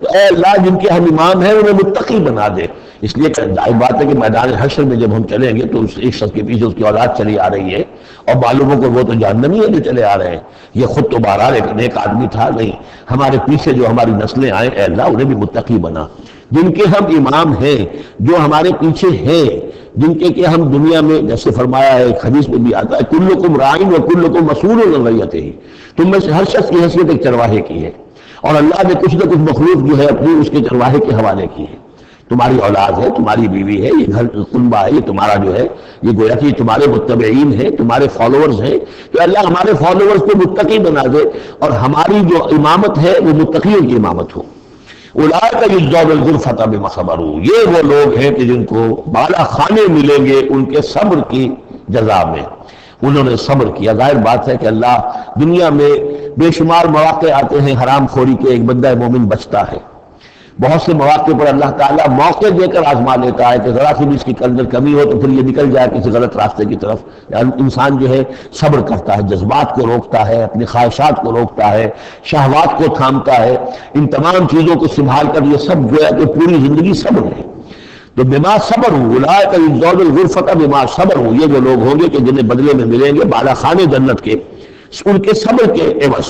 تو اے اللہ جن کے ہم امام ہیں انہیں متقی بنا دے۔ اس لیے ظاہر بات ہے کہ میدان حشر میں جب ہم چلیں گے تو اس ایک شخص کے پیچھے اس کی اولاد چلی آ رہی ہے، اور معلوموں کو وہ تو جہنمی ہے جو چلے آ رہے ہیں، یہ خود تو بہرحال ایک نیک آدمی تھا نہیں، ہمارے پیچھے جو ہماری نسلیں آئیں اے اللہ انہیں بھی متقی بنا، جن کے ہم امام ہیں، جو ہمارے پیچھے ہیں، جن کے کہ ہم دنیا میں جیسے فرمایا ہے ایک حدیث میں بھی آتا ہے کلکم راعٍ وکلکم مسئول عن رعیتہ، تم میں سے ہر شخص کی حیثیت ایک چرواہے کی ہے، اور اللہ نے کچھ نہ کچھ مخلوق جو ہے اپنی اس کے چرواہے کے حوالے کی ہے۔ تمہاری اولاد ہے، تمہاری بیوی ہے، یہ گھر کنبہ ہے، یہ تمہارا جو ہے یہ گویا کہ تمہارے متبعین ہیں، تمہارے فالوورز ہیں، تو اللہ ہمارے فالوورز کو متقی بنا دے، اور ہماری جو امامت ہے وہ متقیوں کی امامت ہو۔ اولئک یجزون الغرفۃ بما صبروا، یہ وہ لوگ ہیں کہ جن کو بالا خانے ملیں گے ان کے صبر کی جزا میں، انہوں نے صبر کیا۔ ظاہر بات ہے کہ اللہ دنیا میں بے شمار مواقع آتے ہیں حرام خوری کے، ایک بندہ مومن بچتا ہے، بہت سے مواقع پر اللہ تعالیٰ موقع دے کر آزما لیتا ہے کہ ذرا سی بھی اس کی اندر کمی ہو تو پھر یہ نکل جائے کسی غلط راستے کی طرف۔ انسان جو ہے صبر کرتا ہے، جذبات کو روکتا ہے، اپنی خواہشات کو روکتا ہے، شہوات کو تھامتا ہے، ان تمام چیزوں کو سنبھال کر یہ سب جو ہے کہ پوری زندگی صبر ہے۔ تو بما صبر اولئک یجزون الغرفۃ بما صبر، یہ وہ لوگ ہوں گے کہ جنہیں بدلے میں ملیں گے بالا خانے جنت کے ان کے صبر کے عوض۔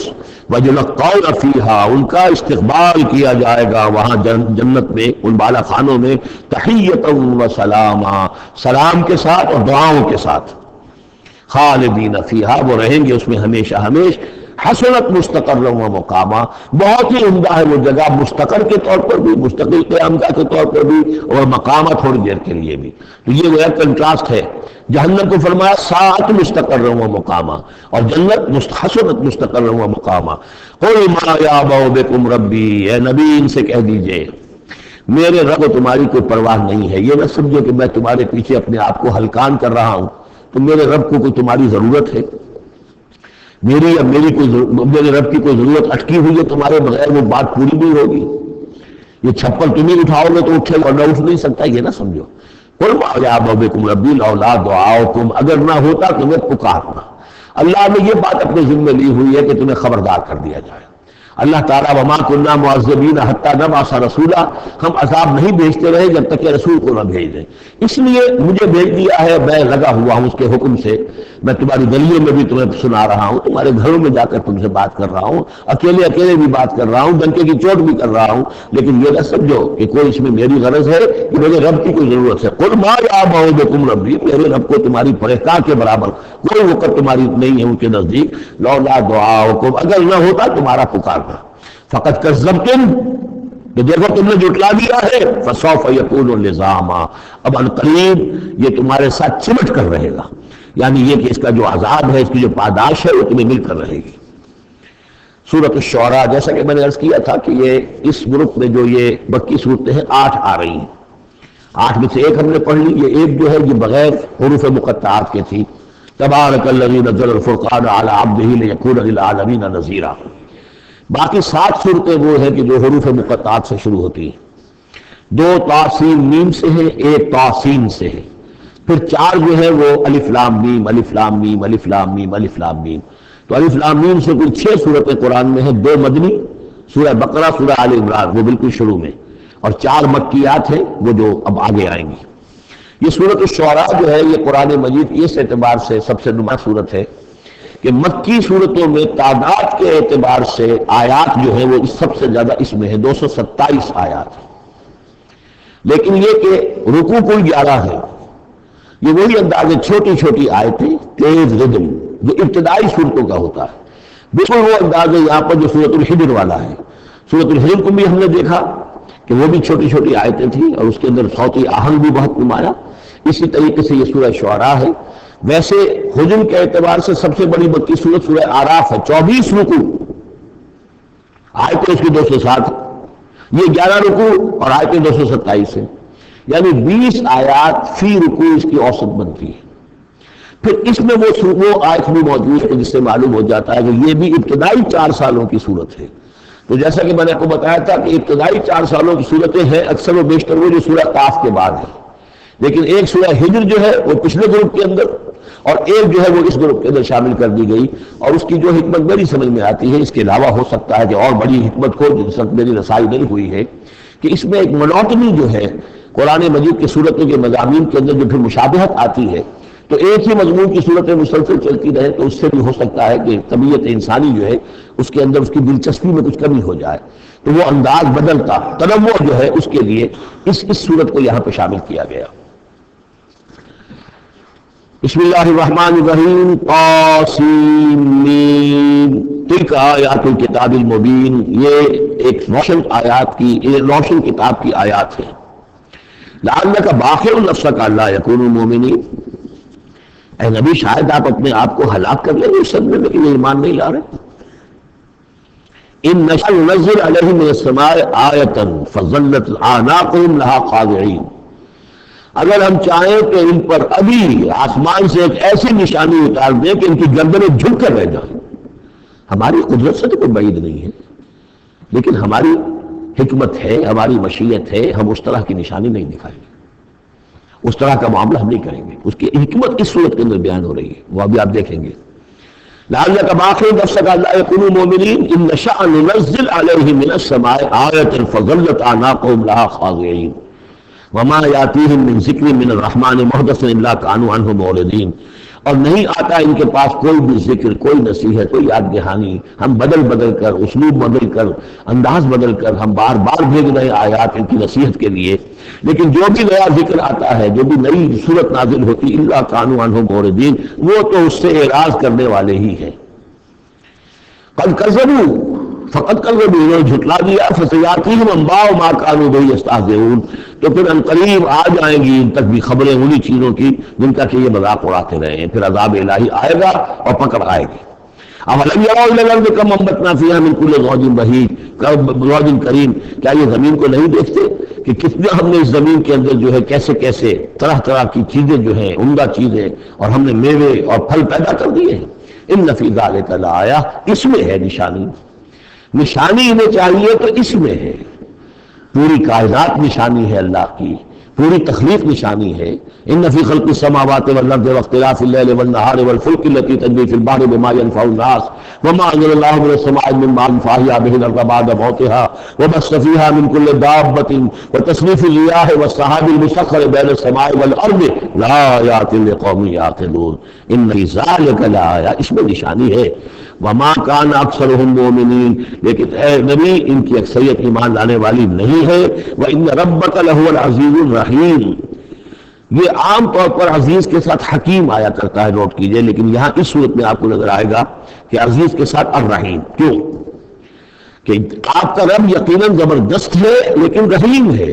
وَيُلَقَّوْنَ فِيهَا، ان کا استقبال کیا جائے گا وہاں جنت میں، ان بالا خانوں میں، تحیۃ و سلاما، سلام کے ساتھ اور دعاؤں کے ساتھ۔ خالدین فیہا، وہ رہیں گے اس میں ہمیشہ ہمیش۔ حسنت مستقر و مقامہ، بہت ہی عمدہ ہے وہ جگہ، مستقر کے طور پر بھی، مستقل قیام گاہ کے طور پر بھی، اور مقامہ تھوڑی دیر کے لیے بھی۔ تو یہ وہ کنٹراسٹ ہے۔ جہنم کو فرمایا ساعت مستقر و مقامہ، اور جنت حسنت مستقر و مقامہ۔ قل ما یعبأ بکم ربی، اے نبی ان سے کہہ دیجئے میرے رب کو تمہاری کوئی پرواہ نہیں ہے، یہ نہ سمجھو کہ میں تمہارے پیچھے اپنے آپ کو ہلکان کر رہا ہوں، تو میرے رب کو کوئی تمہاری ضرورت ہے؟ میری یا میرے رب کی کوئی ضرورت اٹکی ہوئی ہے تمہارے بغیر، وہ بات پوری نہیں ہوگی؟ یہ چھپل تم ہی اٹھاؤ گے تو اٹھے گا، نہ اٹھ نہیں سکتا، یہ نہ سمجھو۔ قل ما یعبأ بکم ربی لولا دعاؤکم، اگر نہ ہوتا تمہیں پکارنا۔ اللہ نے یہ بات اپنے ذمہ لی ہوئی ہے کہ تمہیں خبردار کر دیا جائے۔ اللہ تعالیٰ وما كنا معذبین حتی نبعث رسولا، ہم عذاب نہیں بھیجتے رہے جب تک کہ رسول کو نہ بھیج دیں، اس لیے مجھے بھیج دیا ہے، میں لگا ہوا ہوں اس کے حکم سے، میں تمہاری گلیوں میں بھی تمہیں سنا رہا ہوں، تمہارے گھروں میں جا کر تم سے بات کر رہا ہوں، اکیلے بھی بات کر رہا ہوں، ڈنکے کی چوٹ بھی کر رہا ہوں، لیکن یہ نہ سمجھو کہ کوئی اس میں میری غرض ہے کہ میرے رب کی کوئی ضرورت ہے۔ قل ما یعبأ بکم ربی، میرے رب کو تمہاری پرہیزگار کے برابر کوئی وقت تمہاری نہیں ہے ان کے نزدیک، لولا دعاؤکم، اگر نہ ہوتا تمہارا پکارنا۔ فقط کذبتم، کہ دیکھو تم نے جھٹلا دیا ہے، فسوف یکون لزاما، اب عنقریب یہ تمہارے ساتھ چمٹ کر رہے گا، یعنی یہ کہ اس کا جو عذاب ہے، اس کی جو پاداش ہے وہ تمہیں مل کر رہے گی۔ سورۃ الشعراء، جیسا کہ میں نے عرض کیا تھا کہ یہ اس گروپ میں جو یہ مکی صورتیں ہیں 8 آ رہی ہیں، 8 میں سے ایک ہم نے پڑھ لی، یہ ایک جو ہے یہ بغیر حروف مقطعات کے تھی، تبارک الذی نزل الفرقان علی عبدہ لیکون للعالمین نذیرا۔ باقی 7 صورتیں وہ ہیں کہ جو حروف مقطعات سے شروع ہوتی ہیں، 2 طاسین میم سے ہیں، 1 طاسین سے ہے، پھر 4 جو ہے وہ الف لام میم الف لام میم الف لام میم الف لام میم، تو الف لام میم سے کل 6 صورتیں قرآن میں ہیں، 2 مدنی، سورہ بقرہ، سورہ آل عمران وہ بالکل شروع میں، اور 4 مکیات ہیں وہ جو اب آگے آئیں گی۔ یہ سورۃ الشعراء جو ہے یہ قرآن مجید اس اعتبار سے سب سے نمایاں صورت ہے کہ مکی صورتوں میں تعداد کے اعتبار سے آیات جو ہیں وہ سب سے زیادہ اس میں ہے، 227 آیات، لیکن یہ کہ رکوع کل 11 ہے، یہ وہی انداز ہے، چھوٹی چھوٹی آیتیں، تیز ردم جو ابتدائی صورتوں کا ہوتا ہے، بالکل وہ انداز ہے یہاں پر جو سورۃ الحجر والا ہے۔ سورۃ الحجر کو بھی ہم نے دیکھا کہ وہ بھی چھوٹی چھوٹی آیتیں تھیں اور اس کے اندر صوتی آہنگ بھی بہت نمایاں، اسی طریقے سے یہ سورہ شعراء ہے. ویسے حجم کے اعتبار سے سب سے بڑی مکی سورت سورہ اعراف ہے، 24 رکوع، آیتیں اس کی 207، یہ 11 رکوع اور آیتیں 227 ہیں، یعنی 20 آیات فی رکوع اس کی اوسط بنتی ہے. پھر اس میں وہ آیت بھی موجود ہے جس سے معلوم ہو جاتا ہے کہ یہ بھی ابتدائی 4 سالوں کی صورت ہے. تو جیسا کہ میں نے آپ کو بتایا تھا کہ ابتدائی 4 سالوں کی صورتیں ہیں اکثر و بیشتر وہ جو سورہ قاف کے بعد ہے، لیکن ایک سورہ ہجر جو ہے وہ پچھلے گروپ کے اندر اور ایک جو ہے وہ اس گروپ کے اندر شامل کر دی گئی. اور اس کی جو حکمت میری سمجھ میں آتی ہے، اس کے علاوہ ہو سکتا ہے کہ اور بڑی حکمت کو جس وقت میری رسائی نہیں ہوئی ہے، کہ اس میں ایک منوٹنی جو ہے قرآن مجید کی صورتوں کے مضامین کے اندر جو پھر مشابہت آتی ہے، تو ایک ہی مضمون کی صورتیں مسلسل چلتی رہے تو اس سے بھی ہو سکتا ہے کہ طبیعت انسانی جو ہے اس کے اندر اس کی دلچسپی میں کچھ کمی ہو جائے، تو وہ انداز بدلتا، تنوع جو ہے اس کے لیے اس صورت کو یہاں پہ شامل کیا گیا. بسم اللہ الرحمن الرحیم. طاسیم. تلک آیات الکتاب المبین، یہ ایک روشن کتاب کی آیات ہے. لعلک باخع نفسک الا یکونوا مؤمنین، اے نبی شاید آپ اپنے آپ کو ہلاک کر لیں گے اس صدمے میں کہ یہ ایمان نہیں لا رہے. ان نشأ ننزل علیہم من السماء آیۃ فظلت اعناقهم لها خاضعین، اگر ہم چاہیں تو ان پر ابھی آسمان سے ایک ایسی نشانی اتار دیں کہ ان کی گردنیں جھک کر رہ جائیں. ہماری قدرت سے تو کوئی بعید نہیں ہے، لیکن ہماری حکمت ہے، ہماری مشیت ہے، ہم اس طرح کی نشانی نہیں دکھائیں گے، اس طرح کا معاملہ ہم نہیں کریں گے. اس کی حکمت اس صورت کے اندر بیان ہو رہی ہے، وہ ابھی آپ دیکھیں گے. لعلک باخع نفسک الا یکونوا مؤمنین ان نشأ ننزل علیہم من السماء آیۃ فظلت اعناقهم لها خاضعین وما یاتیہم من ذکر من الرحمن محدث الا کانوا عنہ معرضین، اور نہیں آتا ان کے پاس کوئی بھی ذکر، کوئی نصیحت، کوئی یاد دہانی. ہم بدل کر، اسلوب بدل کر، انداز بدل کر ہم بار بار بھیج رہے آیات ان کی نصیحت کے لیے، لیکن جو بھی نیا ذکر آتا ہے، جو بھی نئی صورت نازل ہوتی، الا کانوا عنہ معرضین، وہ تو اس سے اعراض کرنے والے ہی ہیں. قد کذبوا فقط کذبوا، انہوں نے جھٹلا دیا. فسیاتیہم انباء ما کانوا بہ یستہزئون، تو پھر ان قریب آ جائیں گی ان تک بھی خبریں انہی چیزوں کی جن کا کہ یہ مذاق اڑاتے رہے ہیں. پھر عذاب الہی آئے گا اور پکڑ آئے گی. اولم یروا الی الارض کم انبتنا فیہا من کل زوج بہیج کریم، کیا یہ زمین کو نہیں دیکھتے کہ کتنا ہم نے اس زمین کے اندر جو ہے کیسے کیسے طرح طرح کی چیزیں جو ہیں، عمدہ چیزیں، اور ہم نے میوے اور پھل پیدا کر دیے ہیں. ان فی ذلک لآیہ، اس میں ہے نشانی. نشانی انہیں چاہیے تو اس میں ہے. پوری کائنات نشانی ہے اللہ کی، پوری تخلیق نشانی ہے. ان فی خلق السماوات والارض واختلاف اللیل والنہار والفلک التی تجری فی البحر بما ینفع الناس وما انزل اللہ من السماء من ماء فاحیا به الارض بعد موتها وبث فیہا من کل دابۃ وتصریف الریاح والسحاب المسخر بین السماء والارض لآیات لقوم یعقلون. ان فی ذلک لآیہ، اس میں نشانی ہے. وما کان اکثرهم مؤمنین، لیکن اے نبی ان کی اکثریت ایمان لانے والی نہیں ہے. وان ربک لہو العزیز الرحیم، یہ عام طور پر عزیز کے ساتھ حکیم آیا کرتا ہے، نوٹ کیجئے، لیکن یہاں اس صورت میں آپ کو نظر آئے گا کہ عزیز کے ساتھ الرحیم. کیوں؟ کہ آپ کا رب یقیناً زبردست ہے لیکن رحیم ہے.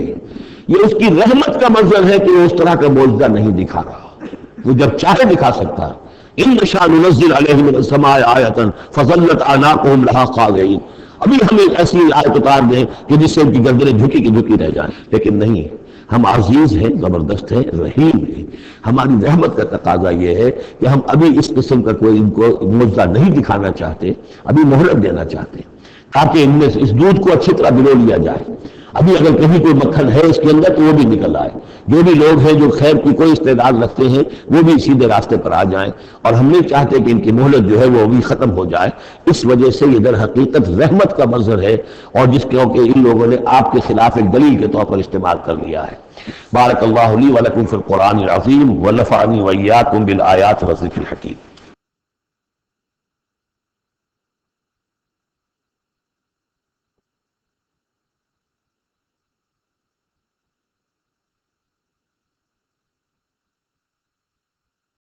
یہ اس کی رحمت کا منظر ہے کہ وہ اس طرح کا معجزہ نہیں دکھا رہا، وہ جب چاہے دکھا سکتا ہے. ان نشاء ننزل علیہم من السماء آیۃ فظلت اعناقهم لها خاضعین، ابھی ہم ایک ایسی آیت اتار دیں کہ جس سے ان کی گردنیں جھکی کی جھکی رہ جائیں. لیکن نہیں، ہم عزیز ہیں، زبردست ہیں، رحیم ہیں. ہماری رحمت کا تقاضا یہ ہے کہ ہم ابھی اس قسم کا کوئی ان کو معجزہ نہیں دکھانا چاہتے، ابھی مہلت دینا چاہتے ہیں تاکہ ان میں سے اس دودھ کو اچھی طرح بلو لیا جائے. ابھی اگر کہیں کوئی مکھن ہے اس کے اندر تو وہ بھی نکل آئے. جو بھی لوگ ہیں جو خیر کی کوئی استعداد رکھتے ہیں وہ بھی سیدھے راستے پر آ جائیں، اور ہم نہیں چاہتے کہ ان کی مہلت جو ہے وہ بھی ختم ہو جائے. اس وجہ سے یہ در حقیقت رحمت کا منظر ہے، اور جس کے ان لوگوں نے آپ کے خلاف ایک دلیل کے طور پر استعمال کر لیا ہے. بارک اللہ لی ولکم فی القرآن العظیم ونفعنی وإیاکم بالآیات والذکر الحکیم.